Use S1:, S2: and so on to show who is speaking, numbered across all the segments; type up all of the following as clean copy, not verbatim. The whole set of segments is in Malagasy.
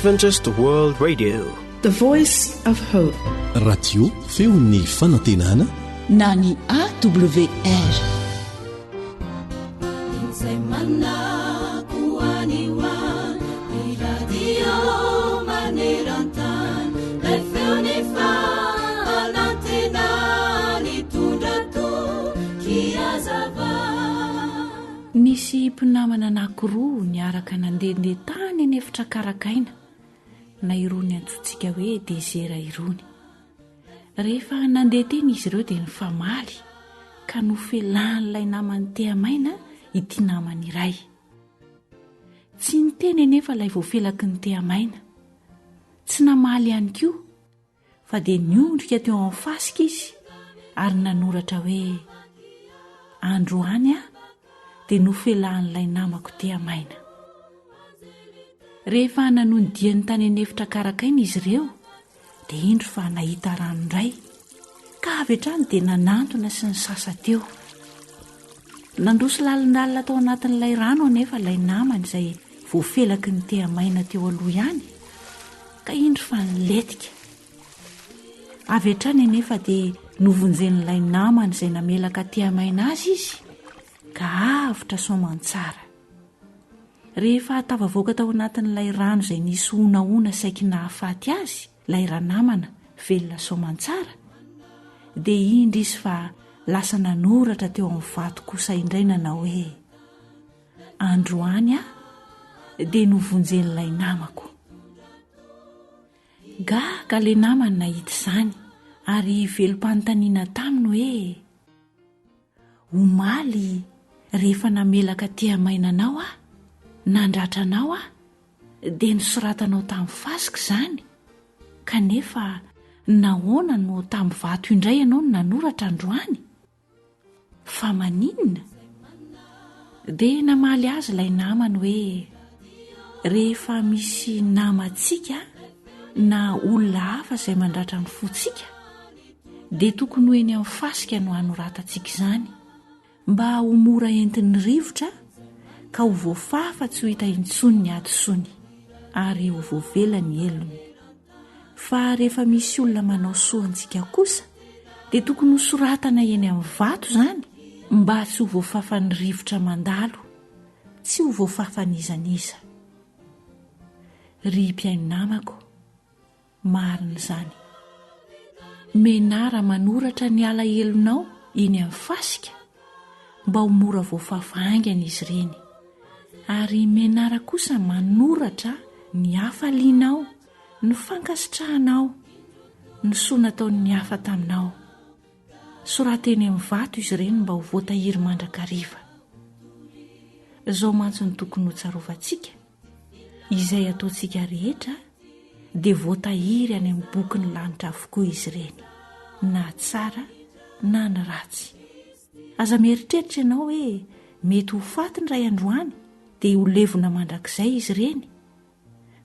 S1: Adventist World Radio,
S2: the voice of hope.
S3: Radio feon'ny fanantenana
S4: na ny AWR.
S5: Nisy mpinamana anankiroa niaraka nandehandeha tany eny efitra karakaina na irony antsointsika hoe dezera irony. Rehefa nandeha teny izy ireo dia nifamaly ka nofelan'ilay namany tehamaina ity namany iray. Tsy niteny nefa ilay voafelaky ny tehamaina, tsy namaly ihany koa fa dia niondrika teo amin'ny fasika izy ary nanoratra hoe androany aho dia nofelahan'ilay namako tehamaina. Rehefa nanondiany tany anefitra karakaina izy ireo dia indro fa nahita rano indray ka avy hatrany dia nanantona sy ny sasa teo. Nandroso lalindalina tao anatin'ilay rano anefa ilay namany izay voafelaky ny tehamaina teo aloha ihany ka indro fa niletika. Avy hatrany anefa dia novonjen'ilay namany izay namelaka tehamaina azy izy ka avitra soamantsara. Rehefa tavavoaka tao anatin'ilay rano izay nisy onaona saiky nahafaty azy ilay ranamana velona soamantsara dia indry izy fa lasa nanoratra teo amin'ny vato kosa indray nanao hoe androany aho dia novonjen'ilay namako. Gaga ilay namany nahita izany ary velom-panontaniana taminy hoe omaly rehefa namelaka tehamaina anao aho, nandratra anao aho dia nosoratanao tamin'ny fasika izany, kanefa nahoana no tamin'ny vato indray ianao no nanoratra androany? Fa maninona? Dia namaly azy ilay namany hoe rehefa misy namantsika na olona hafa izay mandratra ny fotsika dia tokony ho eny amin'ny fasika no hanoratantsika izany, mba ho mora entin'ny rivotra ka ho voafafa tsy ho hita intsony ny adosony ary ho voavela ny elony. Fa rehefa misy olona manao soantsika kosa dia tokony ho soratana eny amin'ny vato izany mba tsy ho voafafa ny rivotra mandalo, tsy ho voafafa n'izaniza. Ry mpiaino namako, marina izany. Menara manoratra ny ala elonao eny amin'ny fasika mba ho mora voafafa haingana izy ireny, ary menara kosa manoratra ny hafalianao, ny fankasitrahanao, ny soa nataon'ny hafa taminao. Sorata eny amin'ny vato izy ireny mba ho voatahiry mandrakariva. Izao mantsy ny tokony ho tsarovatsika, izay ataontsika rehetra dia voatahiry any amin'ny boky ny lanitra avokoa izy ireny, na tsara na ny ratsy. Aza mieritreritra ianao hoe mety ho faty ny ray androany dia ho levona mandrakizay izy ireny,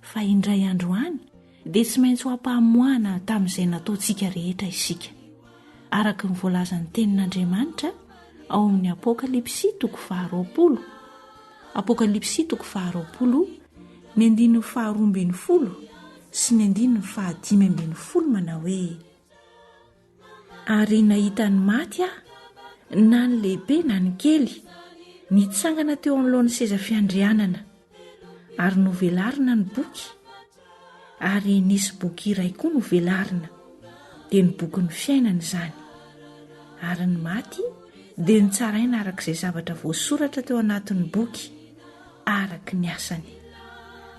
S5: fa indray androany dia tsy maintsy ho ampahamoana tamin'izay nataontsika rehetra isika, araka ny voalazan'ny tenin'Andriamanitra ao amin'ny Apokalipsy 20, Apokalipsy 20, ny 12 sy ny 15 manao hoe ary nahita ny maty aho, na ny lehibe na ny kely, nitsangana teo amin'olohan'ny seza fiandrianana, ary novelarina ny boky, ary nisy boky iray koa novelarina, dia ny boky ny fiainana izany. Ary ny maty dia nitsaraina arak'izay zavatra voasoratra teo anatin'ny boky araka ny asany.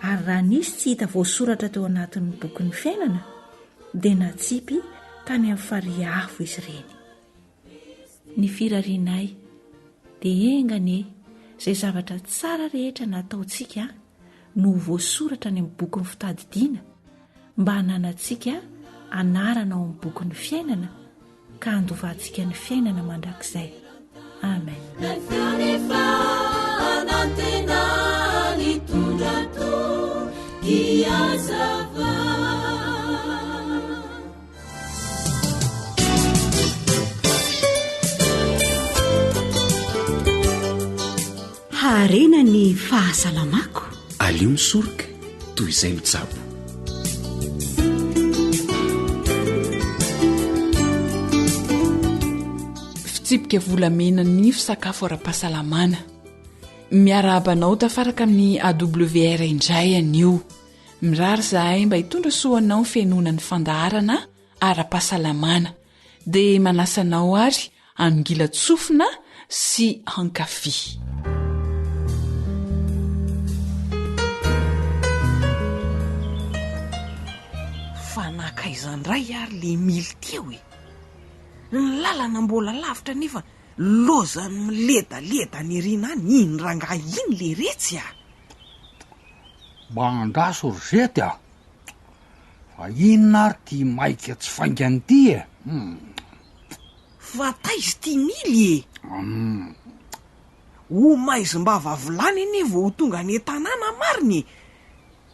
S5: Ary raha nisy tsy hita voasoratra teo anatin'ny boky ny fiainana dia natsipy tany amin'ny farihy afo izy ireny. Ny firarianay dia engane izay zavatra tsara rehetra nataontsika no voasoratra any amin'ny boky ny fitadidiana mba hananantsika anarana ao amin'ny boky ny fiainana ka handovahantsika ny fiainana mandrakizay. Amen.
S4: Harena ny fahasalamako.
S3: Alio misoroka toy izay mitsabo.
S4: fitsipika volamena ny fisakafo ara-pahasalamana. Miarabanao tafaraka amin'ny AWR indray anio. Mirary zahay mba hitondra soanao fiainonany fandaharana ara-pahasalamana dia manasanao ary angila tsofina sy hankafy.
S1: Fanakaizandray ary le mily teo e. Ny lalana mbola lavitra nefa lozany miledaleda ny rina any iny ranga iny le retsy a.
S6: Mba andraso rozety a. Fa inona ary ty maika tsy faingany ty e.
S1: Fa taizy ty mily e. Ho maizimbava volany ane vao tonga ny tanàna mariny.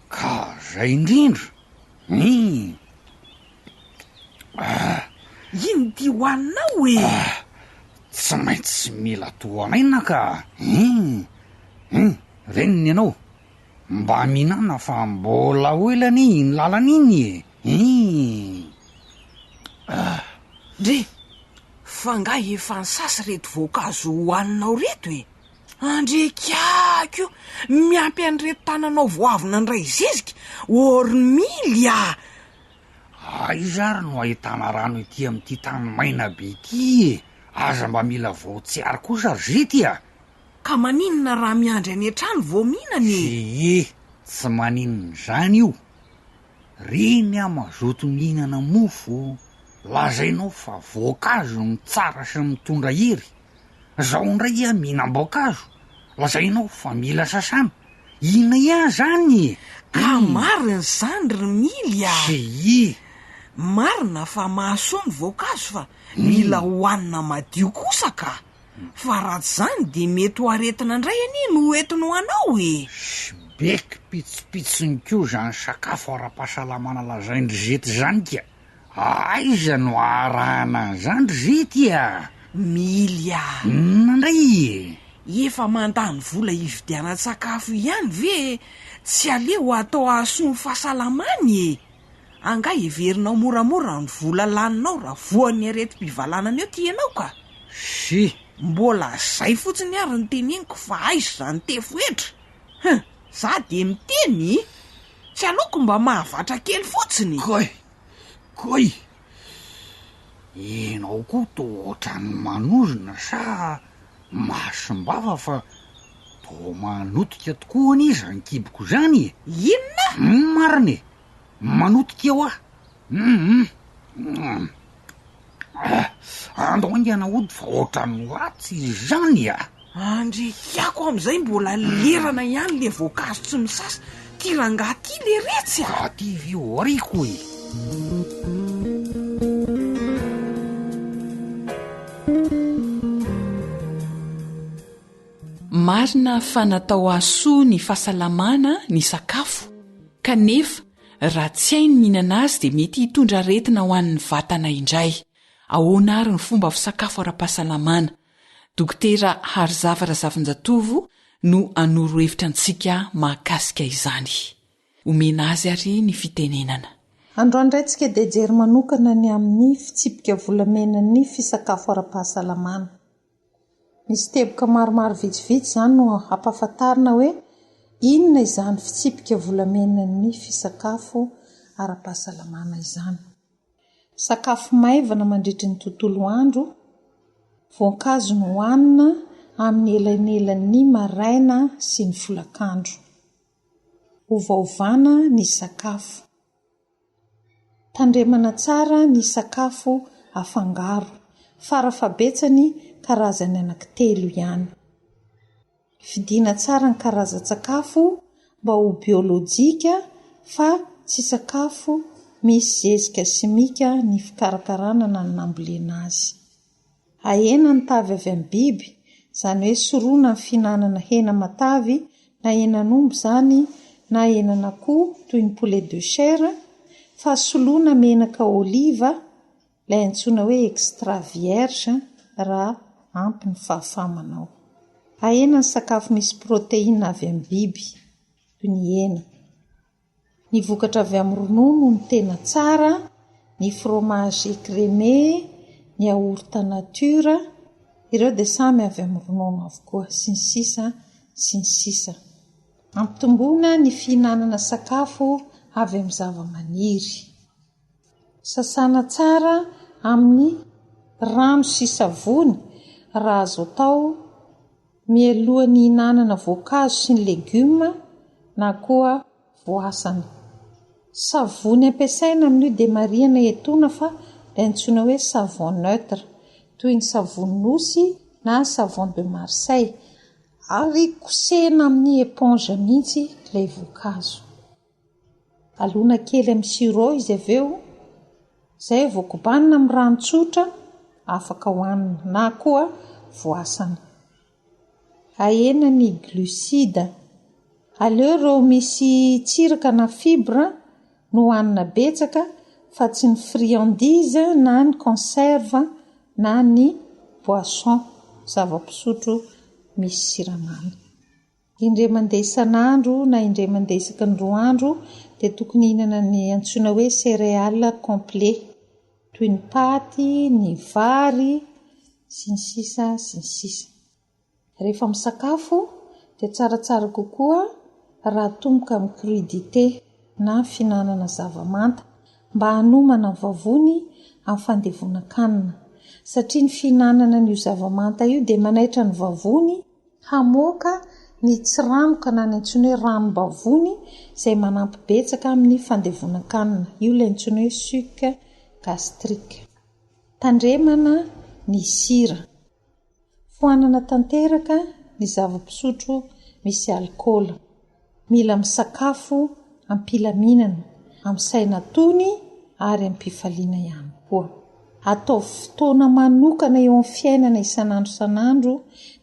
S6: Ka zay indrindra.
S1: Ino ty hoaninao e?
S6: Tsy maintsy mila toanaina ka. Reniny ianao. Mba minana fa mbola oelany ny lalany iny e.
S1: Dre, fa nga efa nsasy reto voankazo hoaninao reto e. Andre kiako miampy an'reto tananao voavina ndray zezika or mily a.
S6: Aiza ary no ahitana rano ety amin'ity tany maina be ity e. Aza mba mila voatsiary kosa rizety a.
S1: Ka maninona raha miandry any an-trano vao mihinana
S6: tsy maninona zany io. Reny a mazoto mihinana mofo. Lazainao fa voankazo ny tsara sy mitondra hery. Zao ndray a mihinam-boankazo. Lazainao fa mila sasana. Ina ia zany?
S1: Ka marina zany ry mily a. Marina fa mahasoa ny voankazo fa mila hoanina madio kosa ka. Fa raha zany de mety ho aretina ndray ani no entiny ho anao e.
S6: Beky pitsopitsony ko zany sakafo ara-pahasalamana lazaindry zety zany ka. Aiza no arahana zany rizety a.
S1: Mily a.
S6: Nandray
S1: efa mandany vola ividiana sakafo ihany ve tsy aleo atao ahasoa ny fahasalamany e. Anga heverinao moramora ny vola laninao raha voan'ny areti-pivalanana eo ty ianao ka. Mbola zay fotsiny ary ny teneniko fa aizo zany tefoetra. Za de miteny tsy aleoko mba mahavatra kely fotsiny.
S6: Koy enao koa to ohatrany manozona sa masimbava fa to manotika tokoa aniza ny kiboko zany e.
S1: Inona?
S6: Mariny manotika eo andao angana ody fa ohatrany ratsy izy zany a.
S1: Andre kiako am'izay mbola lerana ihany le voankazo tsy misasa ty ranga ty le retsy a.
S6: Ka ty vio ariko e.
S4: Marina fa natao ahasoa ny fahasalamana ny sakafo, kanefa raha tsy hainy mihinana azy dia mety hitondra aretina ho an'ny vatana indray. Ahoana ary ny fomba fisakafo ara-pahasalamana? Dokotera Harizava Razavinjatovo no anoro hevitra antsika mahakasika izany. Omena azy ary ny fitenenana.
S7: Androandraitsika dia jery manokana ny amin'ny fitsipika volamena ny fisakafo ara-pahasalamana. Misy teboka maromaro vitsivitsy zany no hampahafantarina hoe inona izany fitsipika volamena ny fisakafo ara-pahasalamana izany. Sakafo maivana mandritra ny tontolo andro, voankazo no hoanina amin'ny elanelan'ny maraina sy ny folakandro. Ovaovana ny sakafo. Tandremana tsara ny sakafo afangaro, farafabetsany karazany anankitelo ihany. Fidina tsara ny karazan-tsakafo mba ho biolojika fa tsy sakafo misy zezika simika ny fikarakarana na ny nambolena azy. Ahena ny tavy avy amin'ny biby, izany hoe soroana ny finanana hena matavy na henan'omby zany na henan'akoho toy ny poulet de chair, fa soloana menaka oliva ilay antsoina hoe extra vierge raha ampy ny fahafamanao. Ahena ny sakafo misy protéine avy amin'ny biby toy ny hena. Ny vokatra avy amin'ny ronono ny tena tsara, ny fromage écrémé, ny yaourt nature, ireo dia samy avy amin'ny ronono avokoa sy ny sisa sy ny sisa. Ampitomboana ny fihinanana sakafo avy amin'ny zava-maniry. Sasana tsara amin'ny rano sy savony raha azo atao mialohan'ny hihinanana voankazo sy ny legioma na koa voasana. Savony ampiasaina amin'io dia marihana etoana fa ilay antsoina hoe savon neutre toy ny savony nosy na savon de Marseille, ary kosehina amin'ny éponge mihitsy ilay voankazo. Alona kely amin'ny sirop izy avy eo, izay voakobanina amin'ny rano tsotra afaka hohanina na koa voasana. Ahena ny glucide. Aleo ireo misy tsiraka na fibra no hohanina betsaka fa tsy ny friandise na ny conserve na ny boisson zava-pisotro misy siramamy. Indray mandeha isan'andro na indray mandeha isaky ny 2 andro dia tokony hihinana ny antsoina hoe céréales complet toy ny paty, ny vary sy ny sisa sy ny sisa. Rehefa misakafo dia tsaratsara kokoa raha tomboka amin'ny crudité na fihinanana zavamanta mba hanomana ny vavony amin'ny fandevonan-kanina, satria ny fihinanana n'io zavamanta io dia manaitra ny vavony hamoaka ny tsiramoka na ny antsoina hoe ranom-bavony izay manampy betsaka amin'ny fandevonan-kanina. Io ilay antsoina hoe suc gastrique. Tandremana ny sira. Fohanana tanteraka ny zava-pisotro misy alcool. Mila misakafo ampilaminana, amin'ny saina tony ary ampifaliana ihany koa. Atao fotoana manokana eo amin'ny fiainana isan'andro isan'andro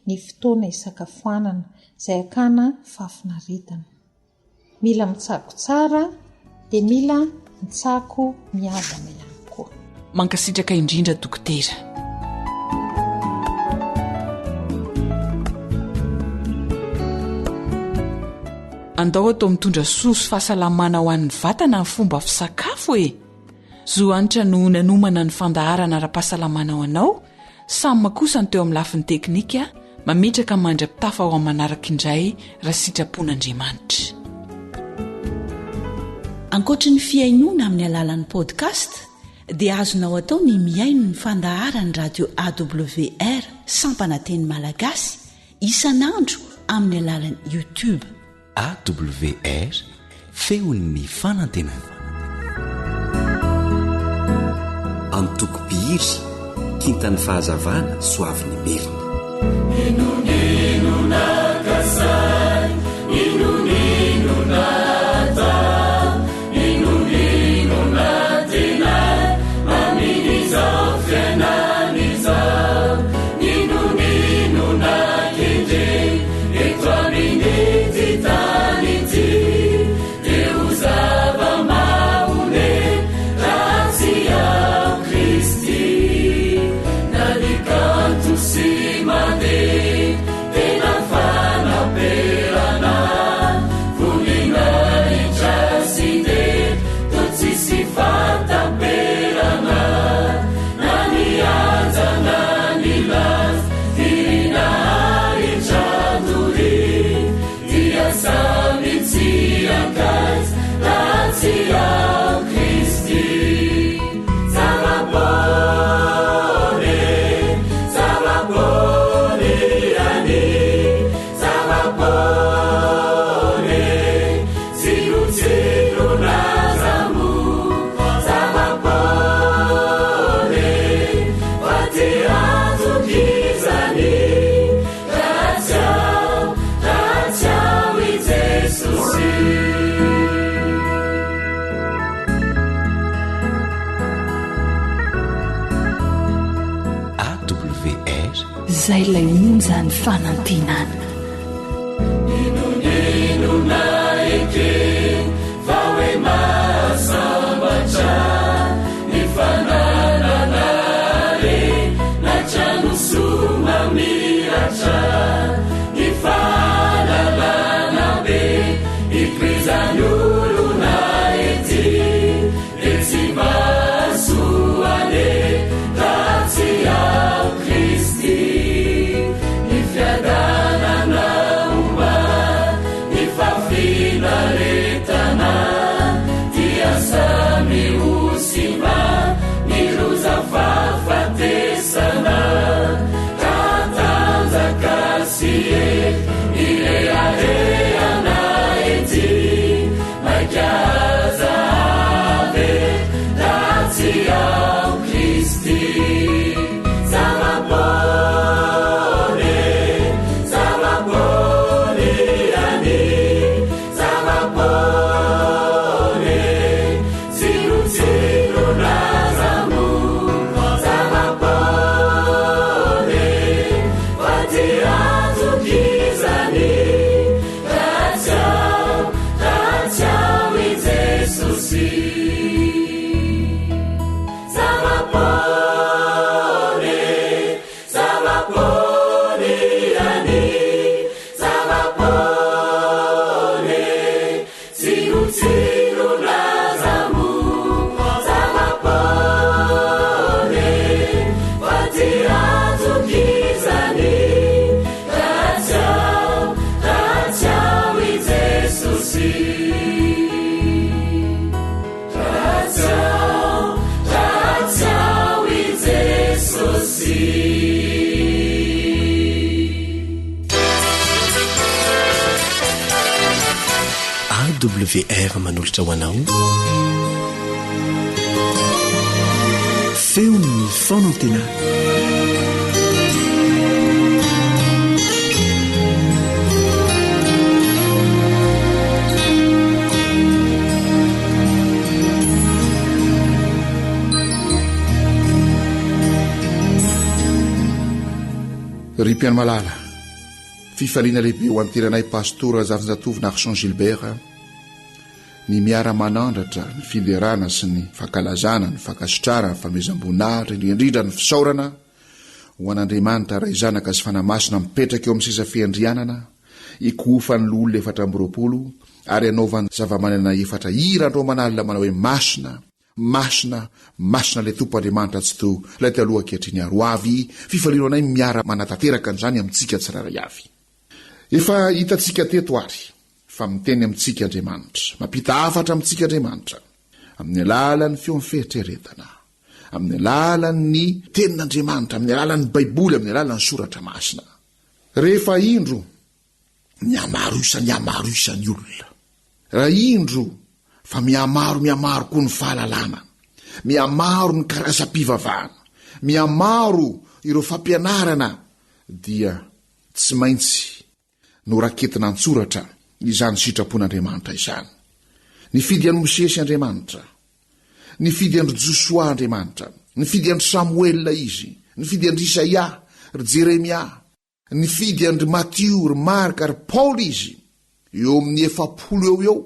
S7: ny fotoana isakafoanana izay akana fahafinaretana. Mila mitsako tsara dia mila mitsako miavana ihany koa.
S4: Mankasitraka indrindra dokotera. Andao atao mitondra soso fahasalamana ho an'ny vatana ny fomba fisakafo e. Zo anitra no nanomana ny fandaharana ara-pahasalamana ho anao, samy kosa ny teo amin'ny lafiny teknika, mametraka mandra-pitafa ao amin'ny manaraka indray raha sitrapon'Andriamanitra.
S5: Ankoatra ny fiainoana amin'ny alalan'ny podcast dia azonao atao ny miaino ny fandaharany radio AWR Sampananteny Malagasy isan'andro amin'ny alalan'ny YouTube.
S8: AWR feon'ny fanantenana. Antoko-pihira kintany fahazavana soavin'ny merina.
S9: Inunina kasai, inunina ta, inunina tena, maminiza fiananiza, inunina kende, etwaminiti taniti, teuzava maune, razia Kristi, nalikantu simade, tena fana perana, funina lijaside, tutsi sifata perana, nani aza nani las, tirina lijaduri, tia samitsi akas, razia Kristi, Salapone, Salapone, ani, Salapone, Ziru Ziru Nazamu, Salapone, Vatiazu Gizani, Razia, Razia with Jesus.
S8: AWR
S5: Zay lay monja ny fanantenana.
S9: Inunina eke, vawe masambatra, nifanana re, na trano soma miratra, nifanalana be, ikrizan'olona ety, etsy masoane, ratsy ao Kristi.
S3: AWR manolotra ho anao feon'ny fonantena
S10: ry mpiano malala fifaliana lehibe ho anteranay pastora zafinjatovy Narson Gilbert ny miara-manandratra ny fiderana sy ny fankalazana ny fankasitrara ny famezam-boninahitra indrindra ny fisaorana ho an'Andriamanitra ray zanaka sy fanamasina mipetraka eo amin'ny seza fiandrianana ikofany l'olona 420 ary anaovany zava-manana 4 irandro manalina manao hoe masina le tompo Andriamanitra tsy to lay taloha ankehitriny aroavy fifaliana anay miara manatanteraka an'izany amintsika tsiraray avy efa hitantsika teto ary fa miteny amintsika Andriamanitra mampita hafatra amintsika Andriamanitra amin'ny alalan'ny feon'ny fieritreretana amin'ny alalan'ny tenin'Andriamanitra amin'ny alalan'ny Baiboly amin'ny alalan'ny soratra masina rehefa indro miamaro isan'ny olona raha indro fa miamaro koa ny fahalalana miamaro ny karazam-pivavahana miamaro ireo fampianarana dia tsy maintsy no raketina an-tsoratra izany sitrapon'Andriamanitra izany ny fidy an'i Mosesy Andriamanitra ny fidy an'i Joshua Andriamanitra ny fidy an'i Samuela izy ny fidy an'i Isaia ry Jeremia ny fidy an'i Matthieu ry Marka ry Paul izy eo amin'ny 700 eo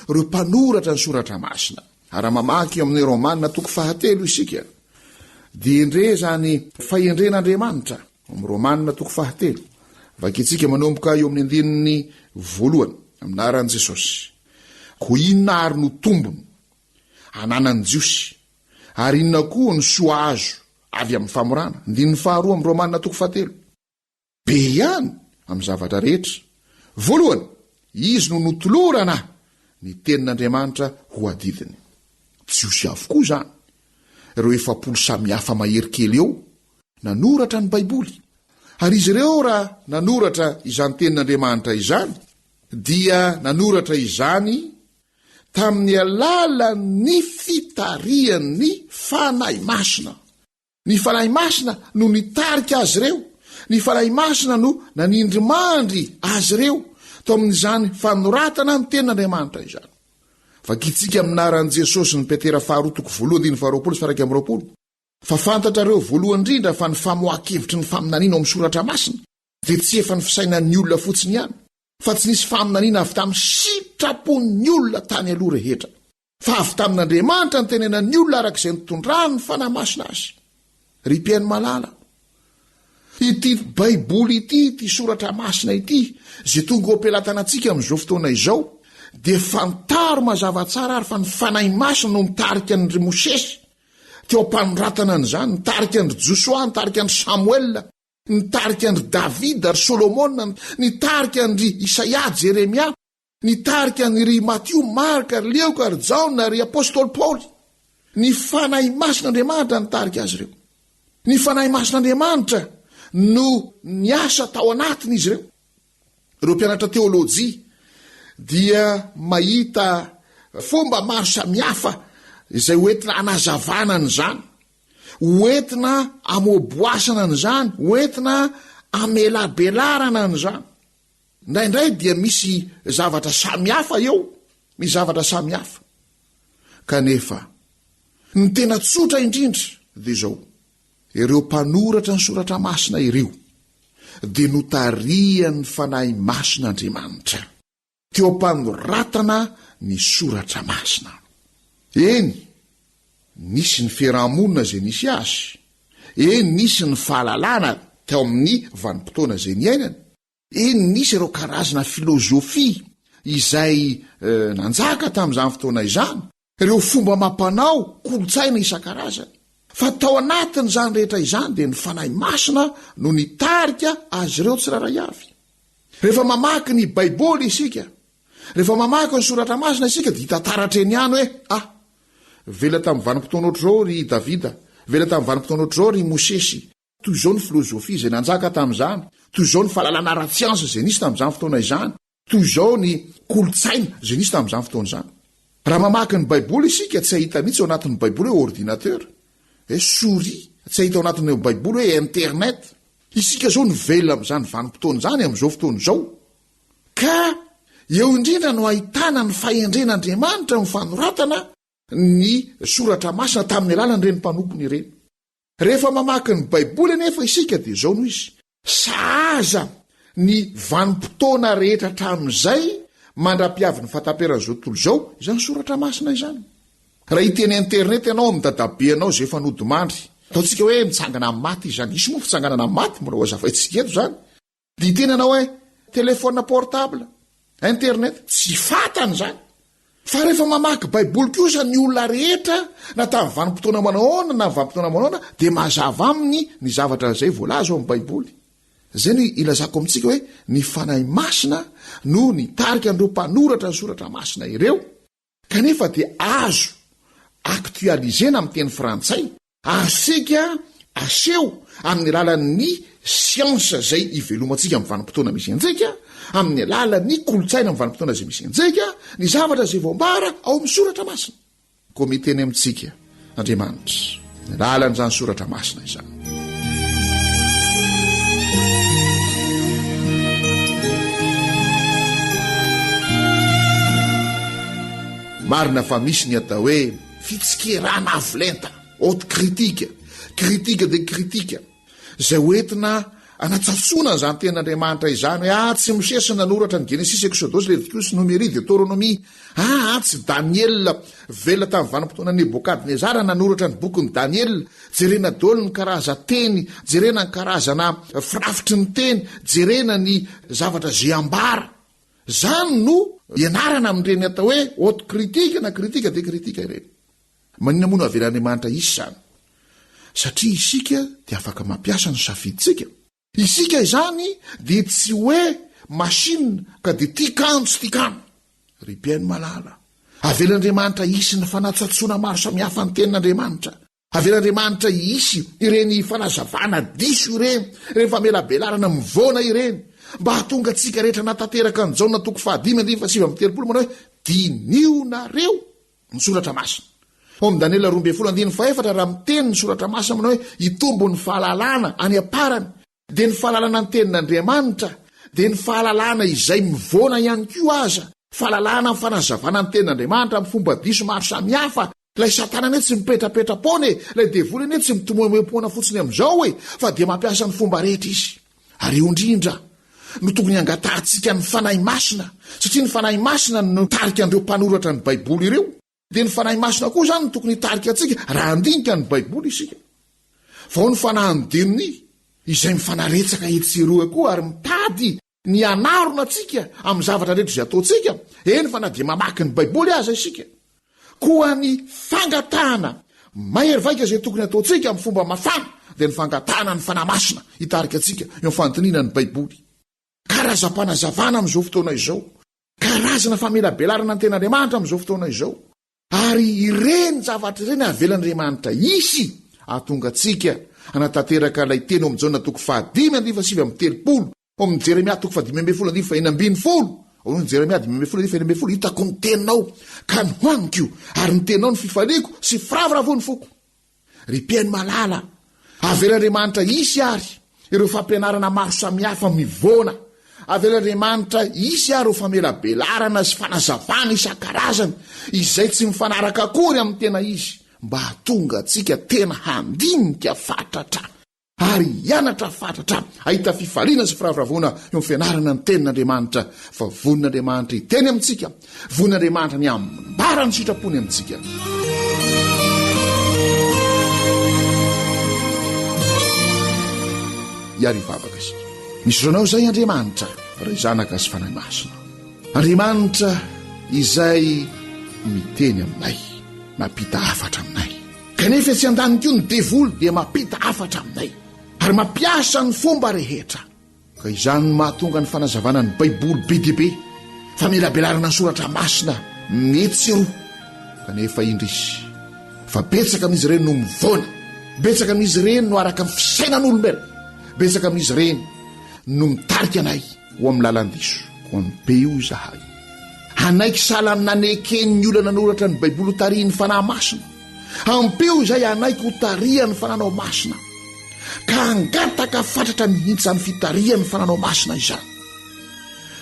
S10: reo mpanoratra ny soratra masina ary mamaky amin'ny Romanina 7 isika dia endre zany fahendren'Andriamanitra amin'ny Romanina 7 vakitsika manomboka eo amin'ny andininy 1 aminaran'i Jesosy ko inona ary no tombony ananan'ny jiosy ary inona koa ny soa azo avy amin'ny famorana andininy 2 amin'ny Romanina 7 be ihany amin'ny zavatra rehetra 1 izy no notolorana ny tenin'Andriamanitra ho adidiny jiosy avokoa zany ireo 700 samihafa maherikely eo nanoratra ny Baiboly ary izy ireo raha nanoratra izany tenin'Andriamanitra izany dia nanoratra izany tamin'ny alalan'ny fitarian'ny fanahy masina ny fanahy masina no nitarika azy ireo ny fanahy masina no nanindrimandry azy ireo to amin'izany fanoratana ny tenin'Andriamanitra izany vakitsika aminaran'i Jesosy ny Petera 2:20 fa fantatrareo voalohany indrindra fa ny famoakevitry ny faminaniana ao amin'ny soratra masina dia tsy efa ny fisainan'ny olona fotsiny ihany fa tsy nisy faminaniana avy tamin'ny sitrapon'ny olona tany aloha rehetra fa avy tamin'Andriamanitra ny tenenan'ny olona arak'izay nitondrany ny fanahy masina azy ry mpiaino malala ity Baiboly ity soratra masina ity zay tonga ho ampelantanantsika amin'izao fotoana izao dia fantaro mazava tsara ary fa ny fanahy masina no nitarika ny Mosesy teo ampanoratana an'izany nitarika ny Joshua nitarika ny Samuela nitarika ny Davida ry Solomona nitarika ny Isaia Jeremia nitarika ny ry Matthieu Marka ry Leuka ry Jaona ry apôstôly Paoly ny fanahy masin'Andriamanitra nitarika azy ireo ny fanahy masin'Andriamanitra no niasa tao anatiny izy ireo mpianatra teolojia dia mahita fomba maro samihafa izay hoentina anazavana an'izany hoentina amoboasana an'izany hoentina amelabelarana an'izany indraindray dia misy zavatra samihafa eo misy zavatra samihafa kanefa ny tena tsotra indrindra dia zao ireo mpanoratra ny soratra masina ireo dia notarian'ny fanahy masin'Andriamanitra teo ampanoratana ny soratra masina eny nisy ny fiarahamonina zay nisy azy eny nisy ny fahalalana teo amin'ny vanim-potoana zay ny ainana eny nisy ireo karazana filozofia izay nanjaka tamin'izany fotoana izany ireo fomba mampanao kolotsaina isan-karazany fa tao anatiny zany rehetra izany dia ny fanahy masina no nitarika azy ireo tsiraray avy rehefa mamaky ny Baiboly isika rehefa mamaky ny soratra masina isika dia hitantaratra eny ihany hoe vela tamin'ny vanim-potoana ohatr'izao ry Davida vela tamin'ny vanim-potoana ohatr'izao ry Mosesy toy izao ny filozofia zay nanjaka tamin'izany, toy izao ny fahalalana ara-tsiansa zay nisy tamin'izany fotoana izany, toy izao ny kolotsaina zay nisy tamin'izany fotoana izany. Raha mamaky ny baiboly isika tsy ahita mihitsy ao anatin'ny baiboly hoe ordinateur, souris, tsy ahita ao anatin'ny baiboly hoe internet. Isika zao ny velona am'izany vanim-potoana zany am'izao fotoana izao. Ka eo indrindra no ahitana ny fahendren'Andriamanitra ny fanoratana ny soratra masina tamin'ny alalany reny mpanompony ireny. Rehefa mamaky ny baiboly nefa isika dia zao no izy. Sahaza ny vanim-potoana rehetra hatramin'izay mandra-piavin'ny fahataperan'izao tontolo izao, izany soratra masina izany. Raha hiteny internet ianao amin'ny dadabe anao zay efa nodimandry, ataontsika hoe mitsangana amin'ny maty izany. Isy moa fitsanganana amin'ny maty, mbola hoazavaintsika eto zany. Dia hiteny anao hoe telefona portable, internet, tsy fatany zany. Fa rehefa mamaky baiboly kosa ny olona rehetra na tamin'ny vanim-potoana manahoana na vanim-potoana manahoana dia mazava aminy ny zavatra zay voalaza ao amin'ny baiboly. Zay ny ilazako amintsika hoe ny fanahy masina no ny tarika an'ireo mpanoratra ny soratra masina ireo, kanefa dia azo aktualizena amin'ny teny frantsay, asika aseho amin'ny alalan'ny siansa zay ivelomantsika amin'ny vanim-potoana misy antsika, amin'ny alalan'ny kolotsaina amin'ny vanim-potoana zay misy antsika, ny zavatra zay voambara ao amin'ny soratra masina. Koa miteny amintsika Andriamanitra ny alalan'izany soratra masina izany. Marina fa misy ny atao hoe fitsikerana avolenta, haute critique, critique de critique, zay hoentina anatsatsoana zany ten'Andriamanitra izany hoe tsy Mosesy nanoratra ny Genesis, Exodus, Leviticus, Numérie, Deutéronomie, tsy Daniel velona tamin'ny vanim-potoana Nebokadnezara nanoratra ny bokyny Daniel. Jerena daholo ny karaza teny, jerena ny karazana firafitry ny teny, jerena ny zavatra zay ambara. Zany no ianarana amin'ireny atao hoe haute critique na critique de critique ireny. Manina moa no avelan'Andriamanitra isy zany, satria isika dia afaka mampiasa ny safiditsika. Isika izany dia tsy hoe machine ka dia tikano tsy tikano. Ripiainy malala, avelan'Andriamanitra isy ny fanatsatsoana maro samihafa ny tenin'Andriamanitra. Avelan'Andriamanitra isy ireny fanazavana diso ireny, ireny famelabelarana mivona ireny, mba hatonga antsika rehetra natateraka ny jaona toko 5:7 manao hoe diniona-reo ny soratra masina. Ao amin'ny Daniela 2:14 raha miteny ny soratra masina manao hoe hitombo ny fahalalana any aparany, dia ny fahalalana ny tenin'Andriamanitra, dia ny fahalalana izay mivona ihany koa aza, fahalalana ny fanazavana ny tenin'Andriamanitra amin'ny fomba diso maro samihafa. Lay Satana tsy mipetrapetra-pony, lay devoly tsy mitomoemoem-pona fotsiny amin'izao fa dia mampiasa ny fomba rehetra izy. Ary io indrindra no tokony angatantsika ny fanahy masina, satria ny fanahy masina no tarika an'ireo mpanoratra ny baiboly ireo, dia ny fanahy masina koa zany no tokony tarika antsika raha andinika ny baiboly isika. Vao ny fanahandinony izay mifanaretsaka etseroa koa ary mitady ny anarona atsika amin'ny zavatra rehetra izay ataontsika, eny fa na dia mamaky ny baiboly aza isika. Koa ny fangatahana mahery vaika zay tokony ataontsika amin'ny fomba mafana, dia ny fangatahana ny fanahy masina hitarika atsika eo amin'ny fanontaniana ny baiboly. Karazam-panazavana amin'izao fotoana izao, karazana famelabelarana ny ten'Andriamanitra amin'izao fotoana izao, ary ireny zavatra ireny avelan'Andriamanitra isy ahatonga atsika anatanteraka ilay teny amin'ny Jaona toko 5:7, ao amin'ny Jeremia toko 5:12, ao ny Jeremia 5:12, hitako ny teninao ka ny hoaniko ary ny teninao ny fifaliako sy firavoravo ny foko. Ripiainy malala, avelan'Andriamanitra isy ary ireo fampianarana maro samihafa mivona, avelan'Andriamanitra isy ary ireo famelabelarana sy fanazavana isan-karazany izay tsy mifanaraka akory amin'ny tena izy, mba hatonga atsika tena handinika fatratra ary hianatra fatratra, ahita fifaliana sy firavoravona eo amin'ny fianarana ny tenin'Andriamanitra. Fa vonin'Andriamanitra hiteny amintsika, vonin'Andriamanitra ny ambara ny sitrapony amintsika. Iary vavaka isika, misy ranao izay Andriamanitra ray zanaka sy fanahy masina, Andriamanitra izay miteny aminay, mampita afatra aminay, kanefa tsy andaniko ny devoly dia mampita afatra aminay ary mampiasa ny fomba rehetra. Ka izany no mahatonga ny fanazavana ny baiboly be dia be, famelabelarana ny soratra masina mety sy roa, kanefa indrisy fa betsaka amin'izy ireny no mivona betsaka amin'izy ireny no araka amin'ny fisainan'olombelona, betsaka amin'izy ireny no mitarika anay ho amin'ny lalandiso ho amin'ny be io izahay. Anaiky sala ny nanekeny ny olana noratra ny baiboly ho tariany fanahy masina, ampeo izay anaiky ho tariany fananao masina, ka angataka fatratra mihitsy amin'ny fitariany fananao masina izany.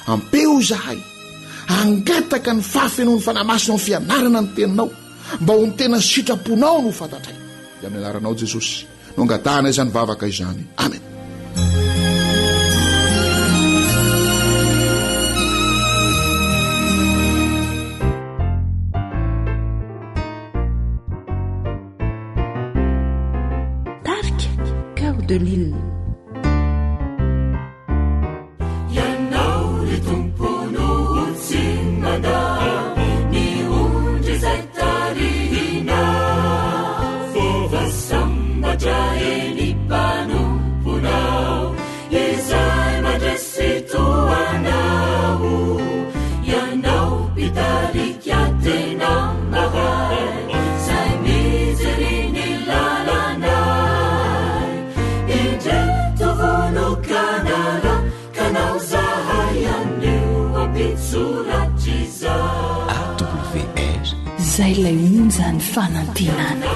S10: Ampeo izahay angataka ny fahafenony fanahy masina ny fianarana ny teninao mba ho ny tena sitraponao no fantatray. Dia amin'ny anaranao Jesosy no angatahana izany vavaka izany. Amen.
S2: De l'île.
S5: Zay lay onjany fanantenana.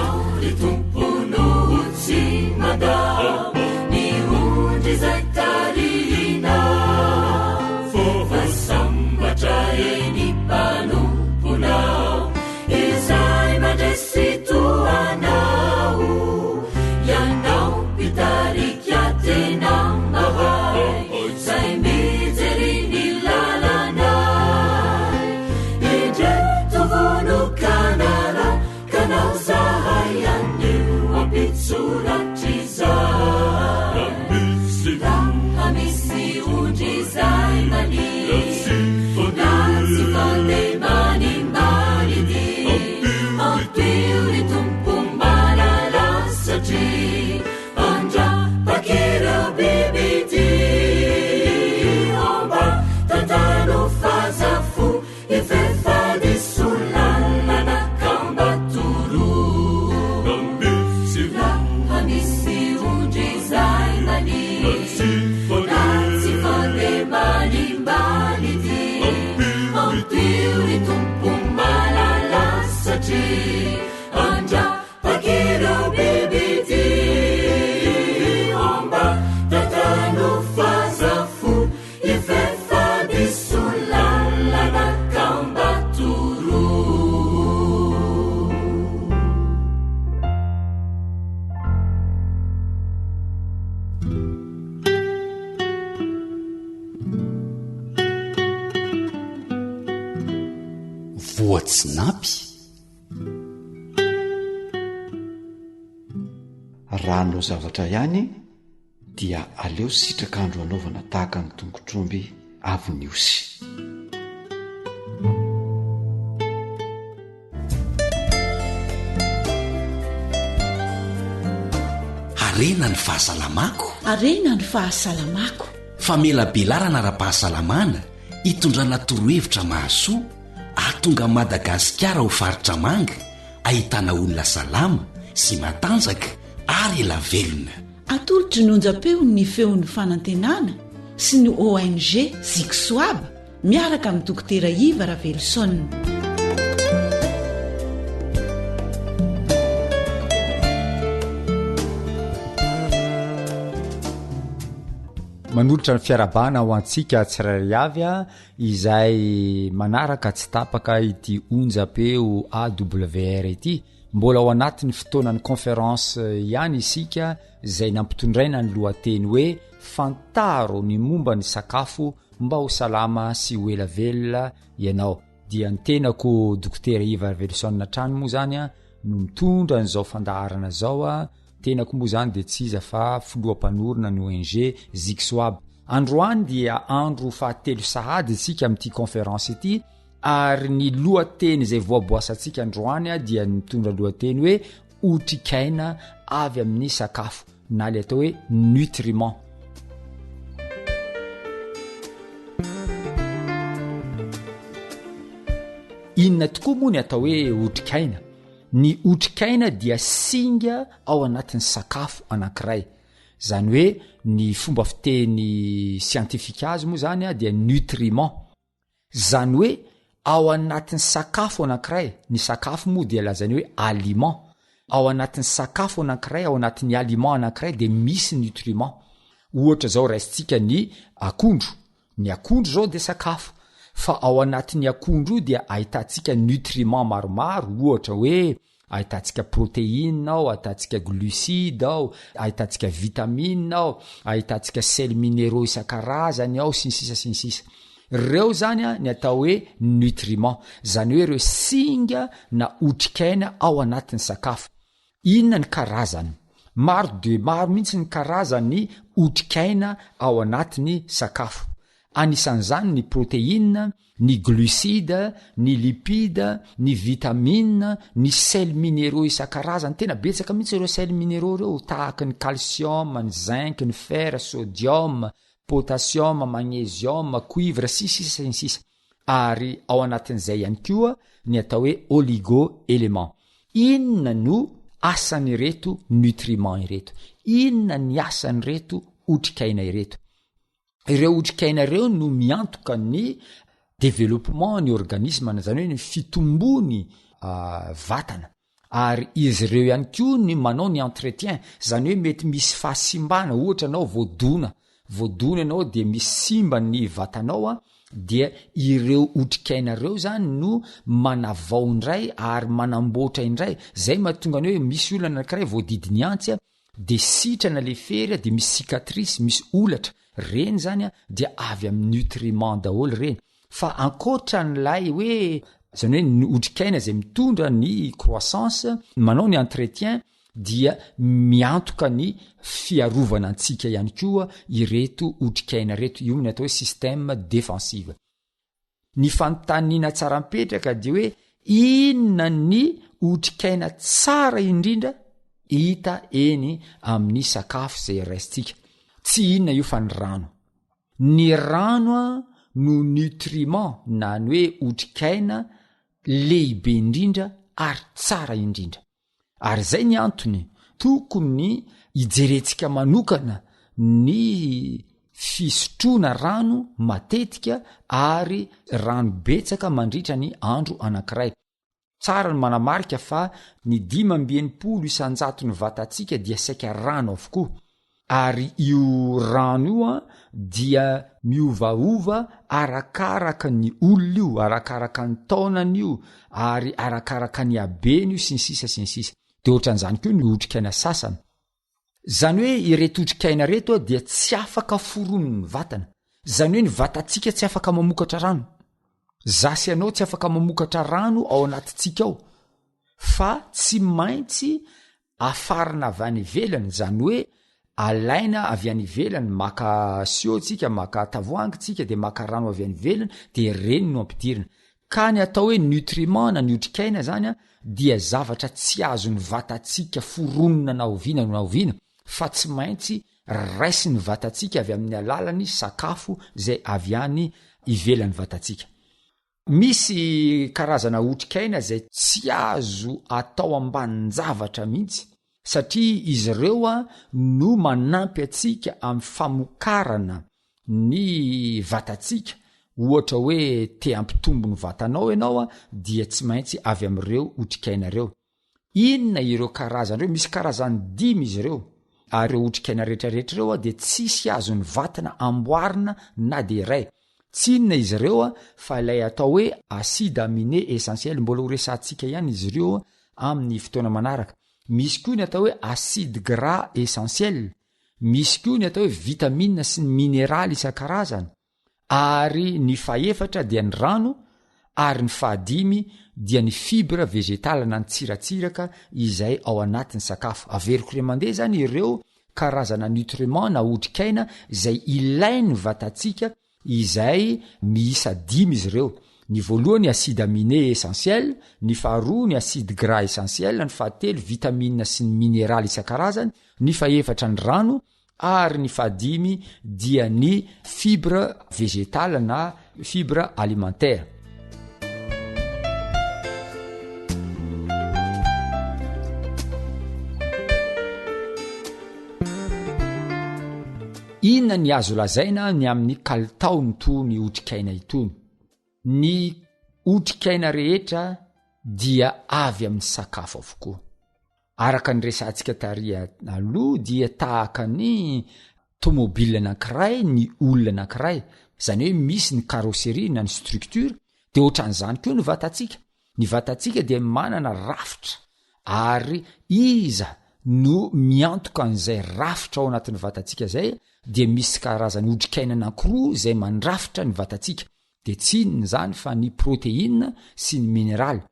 S11: voatsinapy. Raha anao zavatra ihany dia aleo sitraka andro anaovana tahaka ny tongotr'omby avy ny osy.
S8: Arena ny fahasalamako.
S5: Arena ny fahasalamako.
S8: Famela belarana ara-pahasalamana hitondrana torohevitra mahasoa ahatonga Madagasikara ho faritra manga, ahitana olona salama sy matanjaka ary ela velona.
S5: Atolotry ny onjam-peo ny feon'ny fanantenana sy ny ONG Ziksoab miaraka amin'ny dokotera Iva Ravelson.
S12: Manolotra ny fiarabana ho antsika tsirairay avy izay manaraka tsy tapaka ity onjam-peo AWR ity. Mbola ao anatin'ny fotoanan'ny conférence ihany isika izay nampitondraina ny lohateny hoe fantaro ny momba ny sakafo mba ho salama sy ho ela velona ianao. Dia ny tenako dokotera Iva Ravelson trano moa zany no mitondra n'izao fandaharana zao tenako moa zany dia tsy iza fa filoham-panorona ny ONG Ziksoab. Androany dia andro fahatelo sahady isika amin'ity conférence ity, ary ny lohateny izay voaboasantsika androany dia mitondra lohateny hoe otrikaina avy amin'ny sakafo na le atao hoe nutriments. Inona tokoa moa ny atao hoe otrikaina? ny otrikaina dia singa ao anatin'ny sakafo anankiray zany hoe ny fomba fiteny sientifika azy moa zany a dia nutriment zany hoe ao anatin'ny sakafo anankiray ny sakafo moa dia lazany hoe aliment ao anatin'ny sakafo anankiray ao anatin'ny aliment anankiray dia misy nutriment ohatra zao raisitsika ny akondro zao dia sakafo fa ao anatin'ny akondro io dia ahitantsika nutriment maromaro ohatra hoe ahitantsika protéine ao ahitantsika glucide ao ahitantsika vitamine ao ahitantsika sel minéraux isan-karazany ao sy ny sisa reo zany a ny atao hoe nutriment zany hoe reo singa na otrikaina ao anatin'ny sakafo inona ny karazany maro mihitsy ny karazany otrikaina ao anatin'ny sakafo anisan'izany ny protéine ny glucide ny lipide ny vitamine ny sel minéraux isan-karazany tena betsaka mihitsy ireo sel minéraux reo tahaka ny calcium ny zinc ny fer sodium potassium magnésium cuivre sisa ary ao anatin'izay ihany koa ny atao hoe oligo élément inona no asan'ireto nutriment ireto inona ny asan'ireto otrikaina ireto ireo otrikaina ireo no miantoka ny développement ny organisme zany hoe ny fitombony vatana ary izy ireo ihany koa ny manao ny entretien zany hoe mety misy fahasimbana ohatra anao voadona ianao dia misy simba ny vatanao a dia ireo otrikaina ireo zany no manavao indray ary manamboatra indray zay mahatonga ny hoe misy olona anankiray voadidiny antsy a dia sitrana le fery dia misy cicatrice misy olatra reny zany a dia avy amin'ny nutriment daholo reny fa ankoatran'lay hoe zany hoe ny otrikaina zay mitondra ny croissance manao ny entretien dia miantoka ny fiarovana antsika ihany koa ireto otrikaina reto io ny atao hoe système défensive ny fanontaniana tsara mipetraka dia hoe inona ny otrikaina tsara indrindra hita eny amin'ny sakafo zay raisitsika tsy inona io fa ny rano no nutriment na ny hoe otrikaina lehibe indrindra ary tsara indrindra ary zay ny antony tokony hijerentsika manokana ny fisotroana rano matetika ary rano betsaka mandritra ny andro anankiray tsara ny manamarika fa ny 5 isanjato ny vatantsika dia saika rano avokoa ary io rano io a dia miovaova arakaraka ny olona io arakaraka ny taonany io ary arakaraka ny habeny io sy ny sisa dia ohatran'izany koa ny otrikaina sasany zany hoe ireto otrikaina reto a dia tsy afaka foronony vatana zany hoe ny vatantsika tsy afaka mamokatra rano zasy ianao tsy afaka mamokatra rano ao anatintsika ao fa tsy maintsy afarina avy any ivelany zany hoe alaina avy any ivelany maka siotsika maka tavoangitsika dia maka rano avy any ivelany dia reny no ampidirina ka ny atao hoe nutriment na ny otrikaina zany a dia zavatra tsy azo ny vatantsika foronona na oviana fa tsy maintsy raisy ny vatantsika avy amin'ny alalany sakafo zay avy any ivelany vatantsika misy karazana otrikaina zay tsy azo atao ambanin-javatra mihitsy satria izy ireo a no manampy atsika amin'ny famokarana ny vatantsika ohatra hoe te ampitombo ny vatanao ianao a dia tsy maintsy avy amin'ireo otrikaina ireo inona ireo karazany ireo misy karazany 5 izy ireo ary ireo otrikaina rehetrarehetra ireo a dia tsisy azo ny vatana amboarina na dia iray tsy inona izy ireo a fa ilay atao hoe acide aminé essentiel mbola ho resantsika ihany izy ireo amin'ny fotoana manaraka misy koa ny atao hoe acide gras essentiel misy koa ny atao hoe vitamine sy ny minéraly isan-karazany ary ny faefatra dia ny rano ary ny fahadimy dia ny fibre végétale na ny tsiratsiraka izay ao anatin'ny sakafo averiko re mandeha zany ireo karazana nutriment na otrikaina izay ilainy vatantsika izay miisa 5 izy ireo ny voalohany acide aminé essentiel ny faharoa ny acide gras essentiel ny fahatelo vitamine sy ny minéraly isan-karazany ny faefatra ny rano ary ny fahadimy dia ny fibre végétale na fibre alimentaire inona ny azo lazaina ny amin'ny kalitaony to ny otrikaina itony. Ny otrikaina rehetra dia avy amin'ny sakafo avokoa. Araka ny resantsika taria aloha dia tahaka ny tomobile anankiray, ny olona anankiray, zany hoe misy ny carrosserie na ny structure, de ohatran'izany koa ny vatantsika. Ny vatantsika dia manana rafitra, ary iza no miantoka an'izay rafitra ao anatin'ny vatantsika zay, dia misy karazany otrikaina anankiroa zay mandrafitra ny vatantsika. De tsy inona zany fa ny protéine sy ny minéral.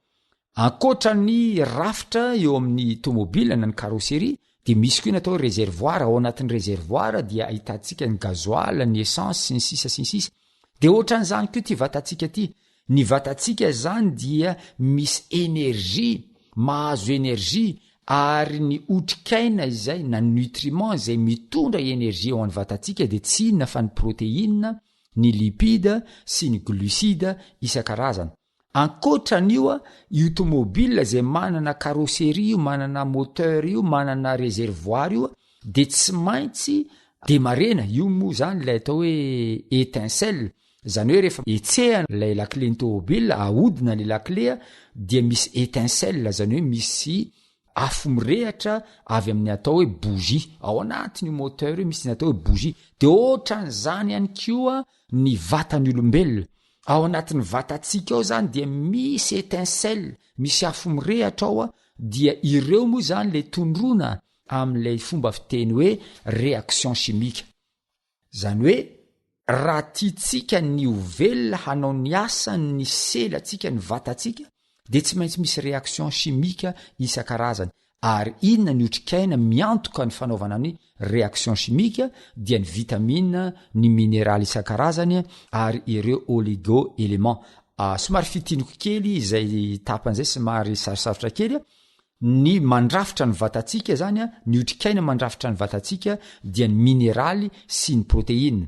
S12: Ankoatra ny rafitra eo amin'ny tomobile na ny carrosserie, de misy koa natao réservoir. Ao anatin'ny réservoir dia ahitantsika ny gasoil, ny essence sy ny sisa sy ny sisa. De ohatran'izany koa ty vatantsika ty. Ny vatantsika zany dia misy énergie, mahazo énergie, ary ny otrikaina izay na nutriments zay mitondra énergie ao amin'ny vatantsika de tsy inona fa ny protéine, ny lipide sy ny glucide isan-karazany. Ankoatran'io, io tomobile zay manana carrosserie io, manana moteur io, manana réservoir io, de tsy maintsy demarena. Io moa zany lay atao hoe étincelle, zany hoe rehefa etsehana lay lakle ny tomobile, ahodina le lakle, dia misy étincelle, zany hoe misy afo mirehatra avy amin'ny atao hoe bougie. Ao anatiny moteur io misy ny atao hoe bougie. De ohatran'izany ihany koa ny vatan'ny olombelona. Ao anatin'ny vatantsika ao zany dia misy étincelle, misy afo mirehatra ao, dia ireo moa zany le tondrona amin'ilay fomba fiteny hoe réaction chimique. Zany hoe raha tiatsika ny ovelona hanao ny asa ny selatsika, ny vatantsika, de tsy maintsy misy réaction chimique isan-karazany. Ary inona ny otrikaina miantoka ny fanaovana ny réaction chimique dia ny vitamine, ny minéral isan-karazany, ary ireo oligo-éléments. Somary fitiniko kely izay tapan'izay somary sarosarotra kely. Ny mandrafitra ny vatantsika zany, ny otrikaina mandrafitra ny vatantsika dia ny minéral sy ny protéine.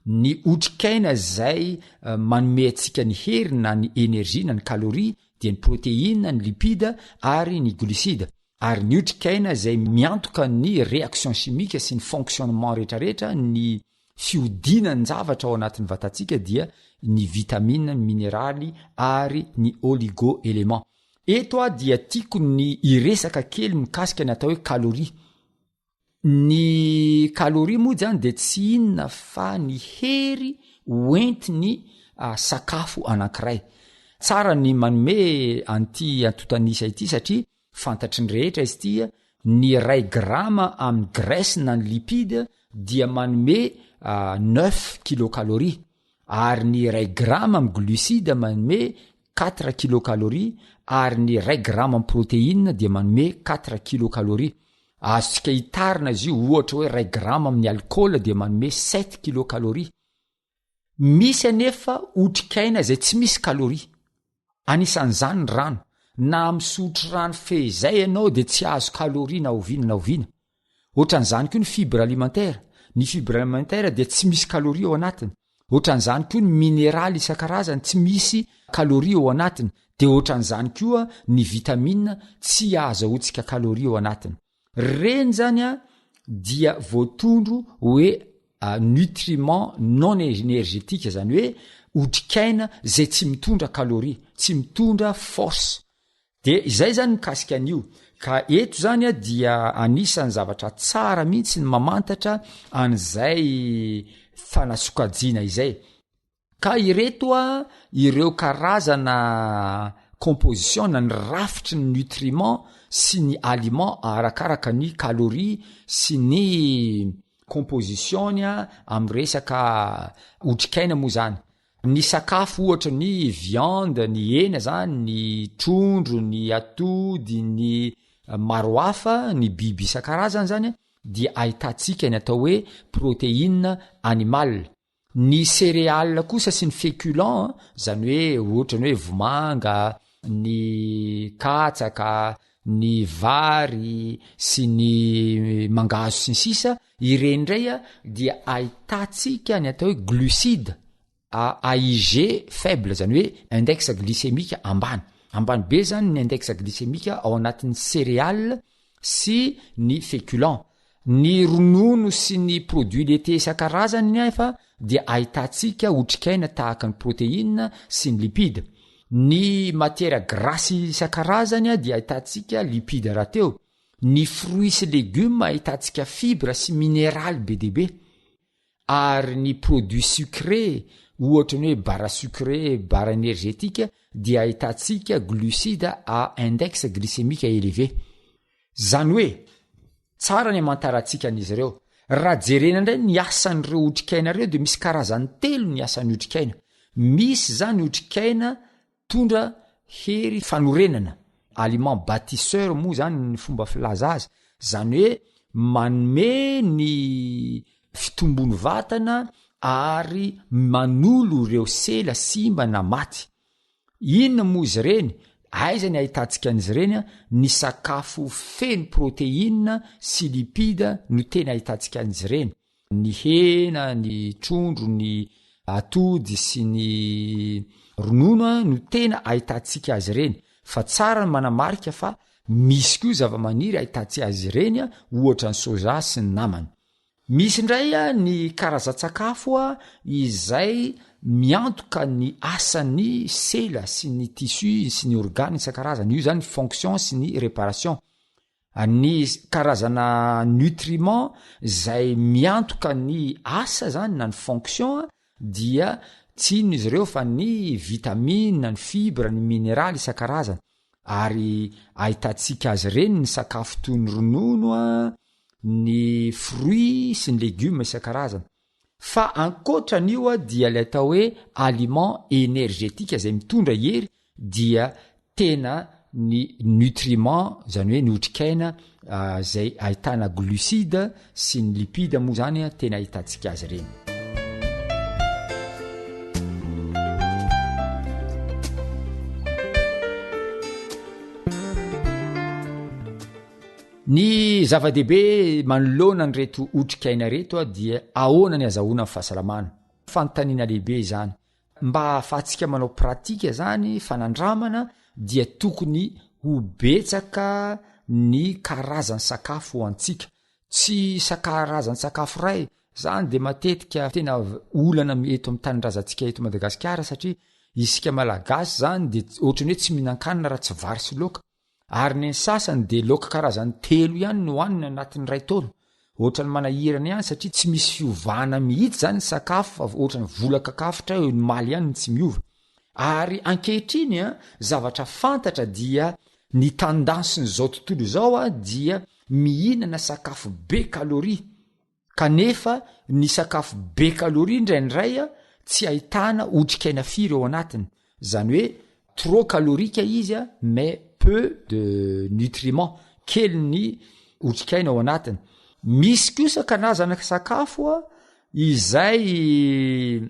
S12: Ny otrikaina zay manome antsika ny hery na ny énergie na ny calorie dia ny protéine, ny lipide ary ny glucide. Ary ny otrikaina zay miantoka ny réaction chimique sy ny fonctionnement rehetrarehetra, ny fiodinany zavatra ao anatin'ny vatantsika dia ny vitamine, ny minéraly ary ny oligo-éléments. Eto dia tiako ny iresaka kely mikasika ny atao hoe calorie. Ny calorie moa zany de tsy inona fa ny hery hoentiny sakafo anankiray. Tsara ny manome anty antotanisa ity satria fantatry ny rehetra izy ity, ny 1 grama amin'ny graisse na ny lipide dia manome 9 kilocalories, ary ny 1 grama amin'ny glucide manome 4 kilocalories, ary ny 1 grama amin'ny protéine dia manome 4 kilocalories. Azontsika hitarina izy io, ohatra hoe 1 grama amin'ny alcool dia manome 7 kilocalories. Misy anefa otrikaina zay tsy misy calorie. Anisan'izany ny rano. Na misotro rano fezay ianao de tsy azo calorie na oviana na oviana. Ohatran'izany koa ny fibre alimentaire. Ny fibre alimentaire dia tsy misy calorie ao anatiny. Ohatran'izany koa ny minéral isan-karazany tsy misy calorie ao anatiny. De ohatran'izany koa ny vitamine tsy azahoantsika calorie ao anatiny. Reny zany dia voatondro hoe nutriments non énergétiques, zany hoe otrikaina zay tsy mitondra calorie, tsy mitondra force. De izay zany mikasika an'io. Ka eto zany dia anisan'ny zavatra tsara mihitsy ny mamantatra an'izay fanasokajiana izay. Ka ireto ireo karazana composition na ny rafitry ny nutriments sy ny aliments arakaraka ny calorie sy ny composition amin'ny resaka otrikaina moa zany. Ny sakafo ohatra ny viande, ny hena zany, ny trondro, ny atody, ny maro hafa, ny biby isan-karazany zany dia ahitantsika ny atao hoe protéine animale. Ny céréales kosa sy ny féculents, zany hoe ohatra hoe vomanga, ny katsaka, ny vary sy ny mangahazo sy ny sisa, ireny indray dia ahitantsika ny atao hoe glucide, AIG faible, zany hoe index glycémique ambany. Ambany be zany ny index glycémique ao anatin'ny céréales sy ny féculents. ny ronono sy ny produit laité isan-karazany nefa dia ahitantsika otrikaina tahaka ny protéine sy ny lipide. Ny matière grasse isan-karazany dia ahitantsika lipide rahateo. Ny fruits sy légumes ahitantsika fibra sy minéral be dia be. Ary ny produit sucré ohatra ny hoe barra sucré, barra énergétique dia ahitantsika glucide à index glycémique élevé. Zany hoe tsara ny amantarantsika an'izy ireo. Raha jerena indray ny asan'ireo otrikaina ireo dia misy karazany telo ny asan'ny otrikaina. Misy zany otrikaina tondra hery fanorenana, aliment bâtisseur moa zany ny fomba filaza azy. Zany hoe manome ny fitombony vatana ary manolo ireo sela simba na maty. Inona moa izy ireny? Aiza ny ahitantsika an'izy ireny? Ny sakafo feno protéine sy lipide no tena ahitantsika an'izy ireny. Ny hena, ny trondro, ny atody sy ny ronono no tena ahitantsika azy ireny. Fa tsara ny manamarika fa misy koa zava-maniry ahitantsika azy ireny, ohatra ny soja sy ny namany. Misy indray ny karazan-tsakafo izay miantoka ny asan'ny sela sy ny tissu sy ny organe isan-karazany. Io zany fonction sy ny réparation. Ny karazana nutriments zay miantoka ny asa zany na ny fonction dia tsy inona izy ireo fa ny vitamine, ny fibra, ny minéral isan-karazany. Ary ahitantsika azy ireny ny sakafo toy ny ronono, ny fruits sy ny légumes isan-karazany. Fa ankoatran'io dia ilay atao hoe aliment énergétique zay mitondra hery dia tena ny nutriments, zany hoe ny otrikaina zay ahitana glucide sy ny lipide moa zany tena ahitantsika azy ireny. Ny zava-dehibe manoloana ny reto otrikaina reto dia ahoana ny azahoana ny fahasalamana. Fanontaniana lehibe izany. Mba ahafahantsika manao pratika zany fanandramana dia tokony ho betsaka ny karazany sakafo ho antsika. Tsy karazany sakafo ray. Zany de matetika tena olana eto amin'ny tanindrazantsika eto Madagasikara satria isika malagasy zany de ohatrany hoe tsy mihinan-kanina raha tsy vary sy laoka. Ary ny sasany de laoka karazany 3 ihany no hoanina anatin'ny ray taona. Ohatrany manahirana ihany satria tsy misy fiovana mihitsy zany sakafo fa ohatrany vola-kakafitra eo ny maly ihany tsy miova. Ary ankehitriny zavatra fantatra dia ny tendansiny zao tontolo zao dia mihinana sakafo be kaloria. Kanefa ny sakafo be kaloria indraindray tsy ahitana otrikaina firy ao anatiny. Zany hoe trop calorique izy mais peu de nutriments, kely ny otrikaina ao anatiny. Misy kosa karazana sakafo izay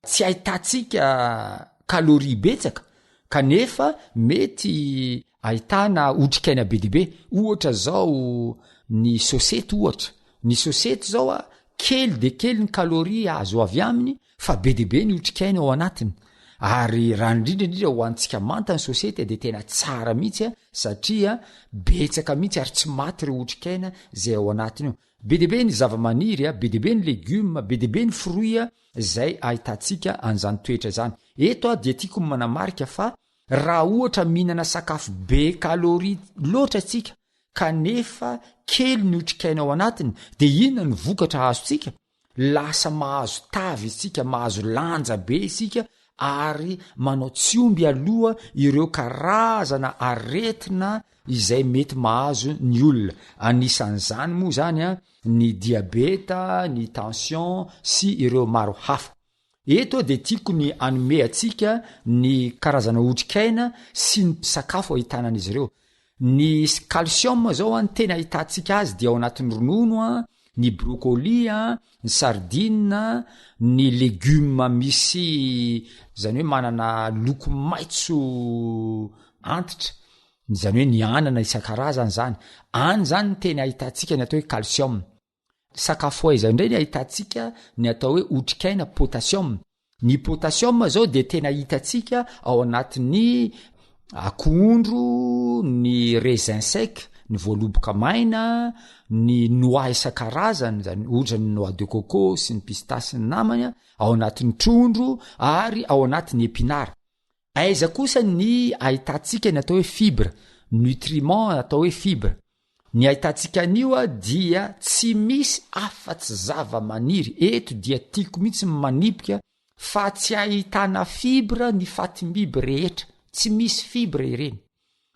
S12: tsy ahitantsika kaloria betsaka kanefa mety ahitana otrikaina be dia be. Ohatra zao ny sosety ohatra. Ny sosety zao kely de kely ny kaloria azo avy aminy fa be dia be ny otrikaina ao anatiny. Ary raha indrindra ho antsika manta ny sosety de tena tsara mihitsy satria betsaka mihitsy ary tsy maty ireo otrikaina zay ao anatiny io. Be dia be ny zava-maniry, be dia be ny légumes, be dia be ny fruits zay ahitantsika an'izany toetra zany. Eto dia tiako manamarika fa raha ohatra mihinana sakafo be kaloria loatra atsika kanefa kely ny otrikaina ao anatiny de inona ny vokatra azontsika? Lasa mahazo tavy isika, mahazo lanja be isika ary manao tsiomby aloha ireo karazana aretina izay mety mahazo ny olona. Anisan'izany moa zany ny diabeta, ny tension sy ireo maro hafa. Eto de tiako ny anome atsika ny karazana otrikaina sy ny sakafo ahitanan'izy ireo. Ny calcium zao tena ahitantsika azy dia ao anatin'ny ronono, ny brocoli, ny sardine, ny légumes misy zany hoe manana loko maitso antitra, zany hoe ny anana isan-karazany zany. Any zany tena ahitantsika ny atao hoe calcium. Sakafo aiza indray ny ahitantsika ny atao hoe otrikaina potassium. Ny potassium zao de tena hitantsika ao anatin'ny akondro, ny raisin sec, ny voaloboka maina, ny noix isan-karazany zany ohatra ny noix de coco sy ny pistasy ny namany ao anatin'ny trondro ary ao anatin'ny épinard. Aiza kosa ny ahitantsika ny atao hoe fibre, nutriment atao hoe fibre. Ny ahitantsika anio dia tsy misy afa-tsy zava-maniry eto dia tiako mihitsy manipika fa tsy ahitana fibre ny fatimbiby rehetra, tsy misy fibre ireny.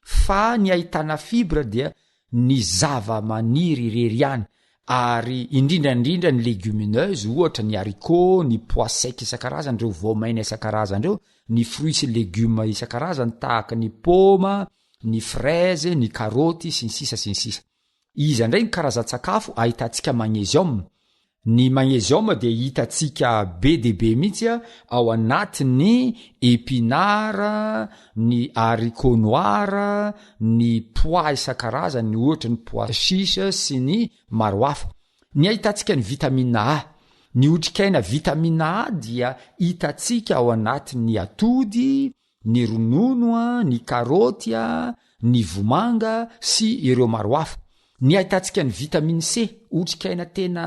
S12: Fa ny ahitana fibre dia ny zava-maniry irery ihany. Ary indrindrandrindra ny légumineuse ohatra ny haricot, ny pois sec isan-karazany reo voamaina isan-karazany reo, ny fruits sy légumes isan-karazany tahaka ny poma, ny fraise, ny karoty sy ny sisa sy ny sisa. Izy ndray ny karazan-tsakafo ahitantsika magnésium. Ny magnésium dia hitantsika be de be mihitsy ao anatin'ny épinard, ny haricot noir, ny pois isan-karazany ohatra ny pois chiche sy ny maro hafa. Ny ahitantsika ny vitamine A. Ny otrikaina vitamine A dia hitantsika ao anatin'ny atody, ny ronono, ny karoty, ny vomanga sy ireo maro hafa. Ny ahitantsika ny vitamine C, otrikaina tena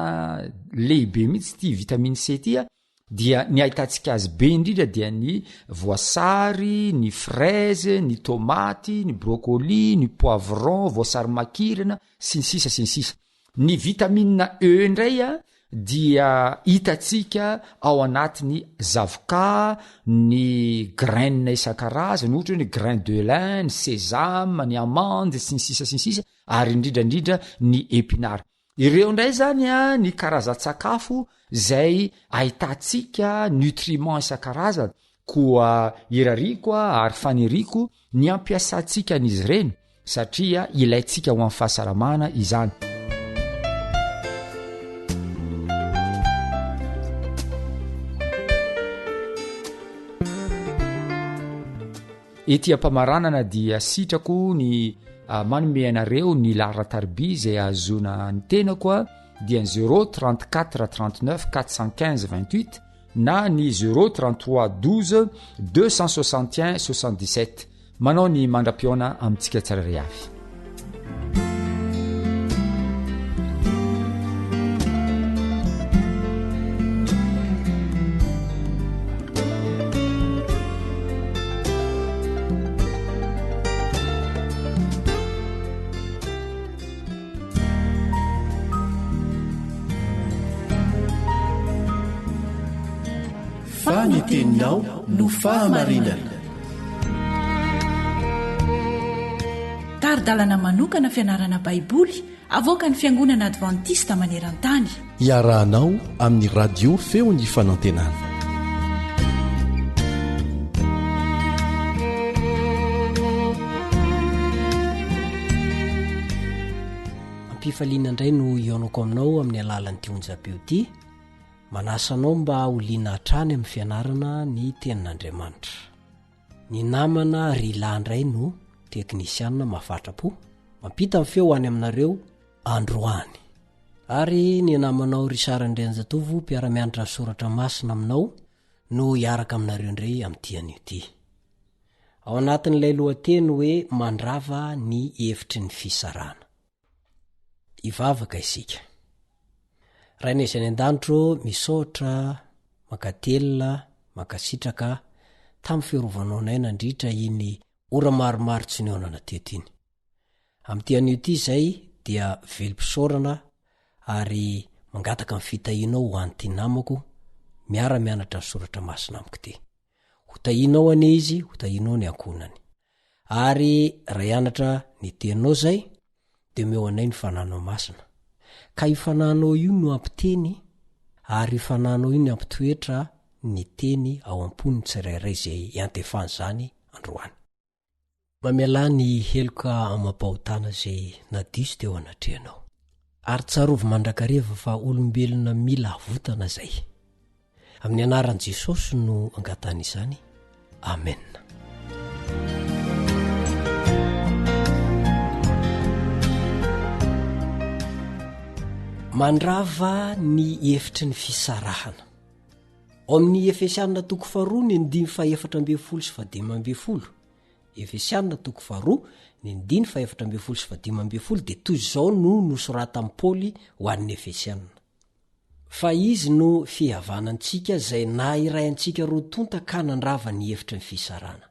S12: lehibe mihitsy ty vitamine C ty dia ny ahitantsika azy be indrindra dia ny voasary, ny fraise, ny tomaty, ny brocoli, ny poivron, voasary makirana sy ny sisa sy ny sisa. Ny vitamine E indray dia hitantsika ao anatin'ny zavoka, ny graine isan-karazany ohatra hoe ny grain de lin, ny sésame, ny amande sy ny sisa sy ny sisa, ary indrindrandrindra ny épinard. Ireo ndray zany ny karazan-tsakafo zay ahitantsika nutriments isan-karazany, koa irariko ary faniriko ny ampiasantsika an'izy ireny satria ilaintsika ho amin'ny fahasalamana izany. Ety ampamaranana dia sitrako ny manome anareo ny lara-tarby zay azona ny tenako dia ny 034 39 415 28 na ny 033 12 261 77. Manao ny mandra-piona amintsika tsirairay avy.
S3: Ny teninao no fahamarinana.
S5: Taridalana manokana fianarana baiboly avoaka ny fiangonana advantista maneran-tany.
S3: Iarahanao amin'ny radio feo ny fanantenana.
S13: Ampifaliana indray no ionako aminao amin'ny alalan'ity onjam-peo ity. Manasanao mba holiana hatrany amin'ny fianarana ny tenin'Andriamanitra. Ny namana Rilandray no teknisianina mahafatrapo. Mampita amin'ny feo any aminareo Androany. Ary ny namanao Risarandrenjatovo mpiara-mianatra soratra masina aminao no hiaraka aminareo indray amin'ity anio ity. Ao anatin'ilay lohateny hoe mandrava ny hevitry ny fisarana. Ivavaka isika. Raina izay ny an-danitro misaotra, makatelina, makasitraka tamin'ny fiarovanao nay nandritra iny ora maromaro tsy nionana teto iny. Amin'ity anio ity izay dia velom-pisaorana ary mangataka amin'ny fitahinao ho an'ity namako miara-mianatra ny soratra masina amiko ity. Hotahinao ane izy, hotahinao ny ankonany. Ary raha hianatra ny teninao zay dia meo anay ny fananao masina. Ka ifananao io no ampiteny ary ifananao io no ampitoetra ny teny ao am-pony tsirairay zay iantefany zany androany. Mamela ny heloka amam-pahotana zay nadiso teo anatrehanao. Ary tsarovy mandrakareva fa olombelona mila avotana zay. Amin'ny anaran'i Jesosy no angatana izany. Amen. Mandrava ny hevitry ny fisarahana. Ao amin'ny Efesianina 2:4 ny 5:12 sy 5:12. Efesianina 2:4 ny ny 7:12 dia toy izao no nosoratan Paoly ho an'ny Efesianina. Fa izy no fihavanantsika izay na iray antsika rotonta ka nandrava ny hevitra ny fisarana.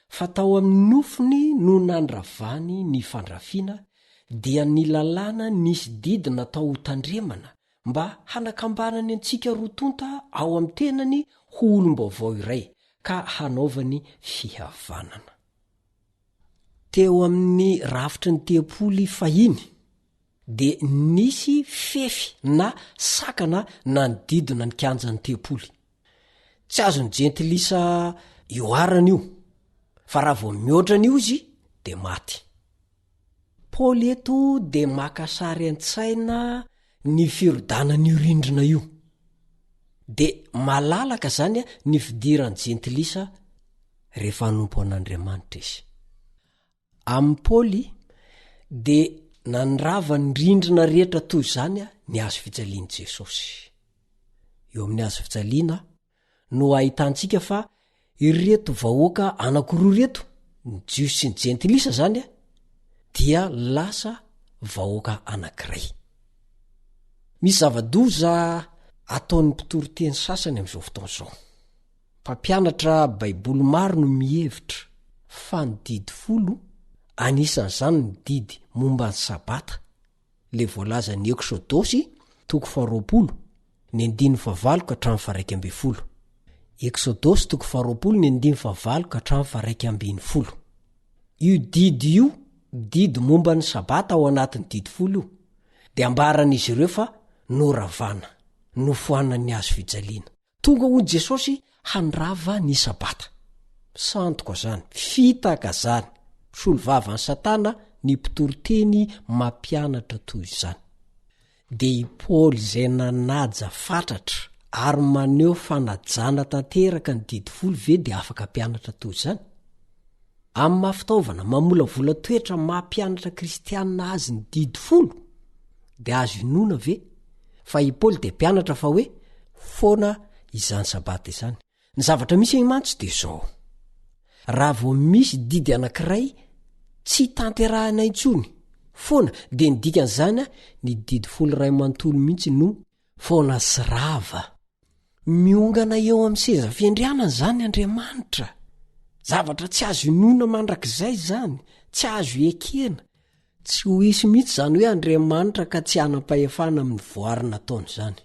S13: Fa tao amin'ny nofony no nandravany ny fandrafiana dia ny lalàna nisy didy natao ho tandremana mba hanakambanany antsika rotonta ao amin'ny tenany ho olom-baovao iray ka hanaovany fihavanana. Teo amin'ny rafitry ny tepoly fahiny dia nisy fefy na sakana nanodidina ny kianjan'ny tepoly. Tsy azony jentilisa io arana io, fa raha vao mihoatrana io izy dia maty. Paoly eto dia makasary an-tsaina ny firodanan'io rindrina io, dia malalaka zany ny fidiran'ny jentilisa rehefa hanompo an'Andriamanitra izy. Amin'ny Paoly dia nandrava ny rindrina rehetra toy izany ny hazo fijalian'i Jesosy. Eo amin'ny hazo fijaliana no ahitantsika fa ireto vahoaka anankiroa reto, ny Jiosy sy ny jentilisa zany dia lasa vahoaka anankiray. Misy zava-doza ataon'ny mpitoroteny sasany amin'izao fotoana izao. Mpampianatra baiboly maro no mihevitra fa ny didy folo, anisan'izany ny didy momba ny sabata, le voalaza ny Eksôdôsy 20 ny 19 Eksôdôsy 20 io didy io, didy momba ny sabata ao anatin'ny didy folo io, dia ambaran'izy ireo fa noravana, nofohanany hazo fijaliana. Tonga hoy Jesosy handrava ny sabata. Santoka zany, fitaka zany, solvavan'ny Satana ny mpitoroteny mampianatra toy izany. Dia i Paoly izay nanaja fatratra ary maneho fanajana tanteraka ny didy folo ve dia afaka mpianatra toy izany? Amin'ny mahafitaovana mamolavola toetra mampianatra kristianina azy ny didy folo dia azo inona ve? Fa i Paoly dia mpianatra fa hoe foana izany sabata izany. Ny zavatra misy mantsy dia izao: raha vao misy didy anankiray tsy tanterahana intsony foana, dia ny dikan'izany ny didy folo ray manontolo mihitsy no foana sy rava. Miongana eo amin'ny seza fiandrianana zany Andriamanitra. Zavatra tsy azo inona mandrakizay zany, tsy azo ekena. Tsy ho isy mihitsy zany hoe Andriamanitra ka tsy hanam-pahefana amin'ny voary nataony zany.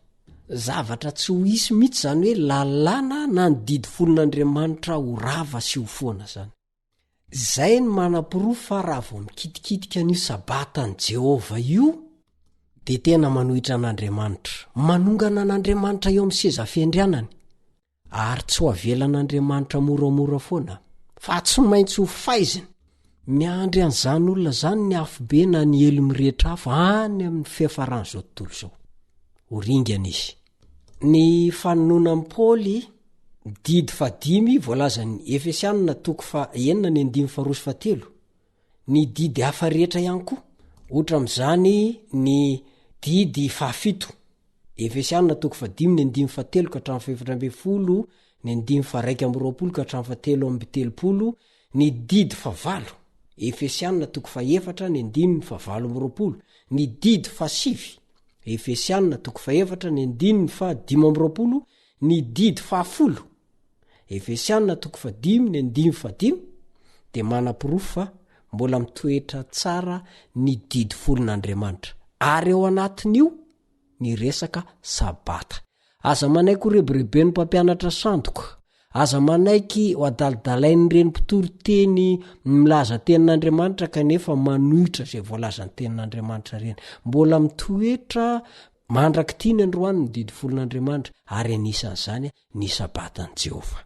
S13: Zavatra tsy ho isy mihitsy zany hoe lalàna na ny didy folon'Andriamanitra ho rava sy ho foana zany. Zay ny manam-pirofo fa raha vao mikitikitika ny sabatan'i Jehova io dia tena manohitra an'Andriamanitra, manongana an'Andriamanitra eo amin'ny seza fiandrianany. Ary tsy ho avelan'Andriamanitra moramora foana, fa tsy maintsy ho faiziny miandry an'izany olona zany ny afobe na ny elo mirehetra hafa any amin'ny fiafaran'izao tontolo izao. Horingana izy. Ny fanononan Paoly didy 5 voalaza ny Efesianina 9:9-10. Ny didy hafa rehetra ihany koa, ohatra amin'izany ny didy 7, Efesianina 5:5-7, ny 9:1-20, ny didy 8, Efesianina 4:4-7, ny didy 7, Efesianina 4:4-15, ny didy 10, Efesianina 5:10 dia manam-pirofo fa mbola mitoetra tsara ny didy folon'Andriamanitra. Ary eo anatin'io ny resaka sabata. Aza manaiky ho rebrebeny mpampianatra sandoka, aza manaiky ho adalidalain'ireny mpitoroteny milaza tenin'Andriamanitra kanefa manohitra izay voalazan'ny tenin'Andriamanitra ireny. Mbola mitoetra mandraky tiany androany ny didy folon'Andriamanitra, ary anisan'izany ny sabatan'i Jehova.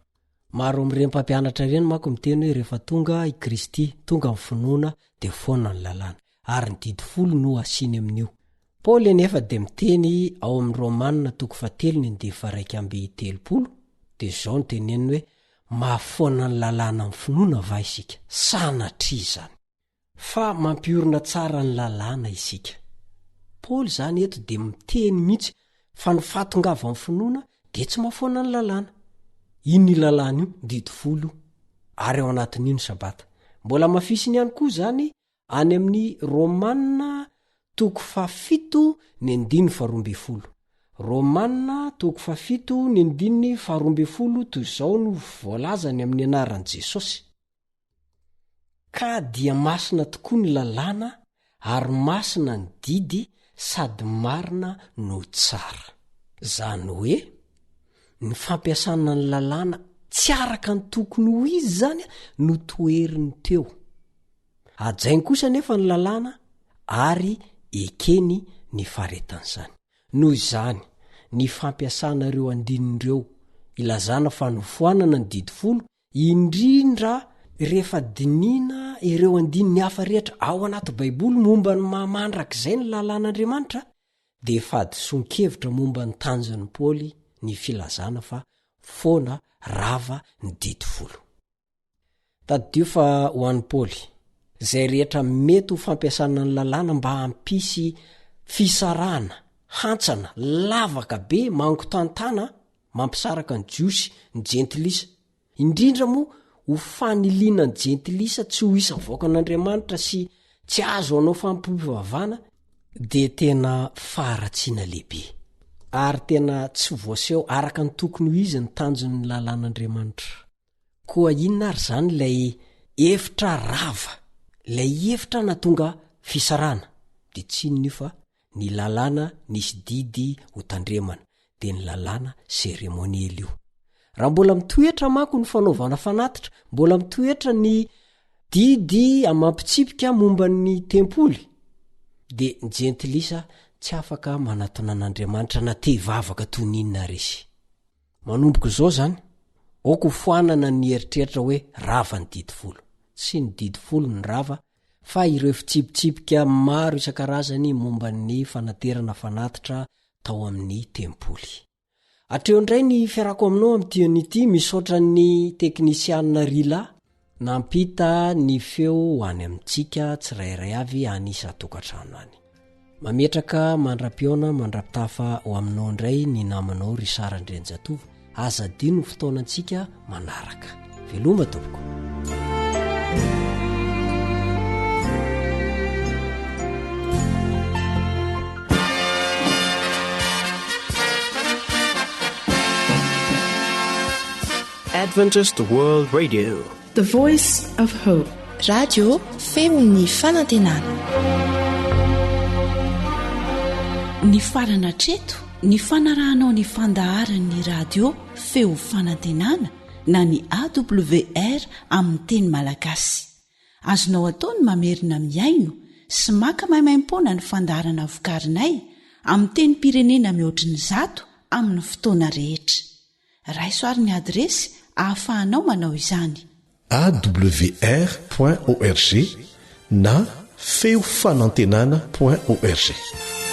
S13: Maro amin'ireny mpampianatra ireny manko miteny hoe rehefa tonga i Kristy, tonga ny finoana dia foana ny lalàna, ary ny didy folo no asiny amin'io. Paoly anefa dia miteny ao amin'ny Romanina 7:1-3, dia izao no teneny hoe mahafoana ny lalàna amin'ny finoana va isika? Sanatria izany, fa mampiorina tsara ny lalàna isika. Paoly zany eto dia miteny mihitsy fa ny fatongava amin'ny finoana dia tsy mahafoana ny lalàna. Iny lalàna io didy folo, ary ao anatin'io ny sabata. mbola mafisiny ihany koa zany any amin'ny romanna toko 7 ny 10 romanna toko 7 ny 10 toy izao no voalazany amin'ny anaran'i Jesosy. Ka dia masina tokoa ny lalàna ary masina ny didy sady marina no tsara. Zany hoe ny fampiasana ny lalàna tsy araka ny tokony ho izy zany no toeriny teo. Ajainy kosa nefa ny lalàna ary ekeny ny faretan'izany. Noho izany ny fampiasana ireo andinin'ireo ilazana fa nofoanana ny didy folo indrindra rehefa dinina ireo andininy hafa rehetra ao anaty baiboly momba ny mahamandrak'izay ny lalàn'Andriamanitra dia fady son-kevitra momba ny tanjon'ny Paoly ny filazana fa foana rava ny didy folo. Taddio fa ho an'ny Paoly izay rehetra mety ho fampiasana ny lalàna mba hampisy fisarana, hantsana, lavaka be mangotantana mampisaraka ny jiosy ny jentilisa. Indrindra moa ho faniliana ny jentilisa tsy ho isa voakan'Andriamanitra sy tsy azo anao fampivavana dia tena faharatsiana lehibe. Ary tena tsy voaseho araka ny tokony ho izy ny tanjon'ny lalàn'Andriamanitra. Koa inona ary zany ilay efitra rava, ilay efitra na tonga fisarana dia tsy inona io fa ny lalàna nisy didy ho tandremana dia ny lalàna seremoniely io. Raha mbola mitoetra manko ny fanaovana fanatitra, mbola mitoetra ny didy amampitsipika momba ny tempoly dia ny jentilisa tsy afaka manatona an'Andriamanitra na te hivavaka toy ny inona resy. Manomboka izao zany oko foanana ny eritreritra hoe rava ny didy folo. Tsy ny didy folo ny rava fa ireo fitsipitsipika maro isan-karazany momba ny fanaterana fanatitra tao amin'ny tempoly. Atreo indray ny fiarako aminao amin'ity misaotra ny teknisianina Rila nampita ny feo any amintsika tsirairay avy anisa tokantrano any. Mametraka mandra-piona mandra-pitafa ho aminao indray ny namanao ry Sara Ndrenjatovo. Aza dino fotoanantsika manaraka. Veloma tompoko.
S14: Adventist World Radio,
S2: the voice of hope.
S15: Radio feony fanantenana.
S5: Ny farana treto ny fanarahanao ny fandaharan'ny radio feo fanantenana na ny AWR amin'ny teny malagasy. Azonao ataony mamerina miaino sy maka maimaimpoana ny fandaharana vokarinay amin'ny teny pirenena mihoatriny 100 amin'ny fotoana rehetra. Raisoaryn'ny adresy ahafahanao manao izany:
S3: awr.org na feofanantenana.org.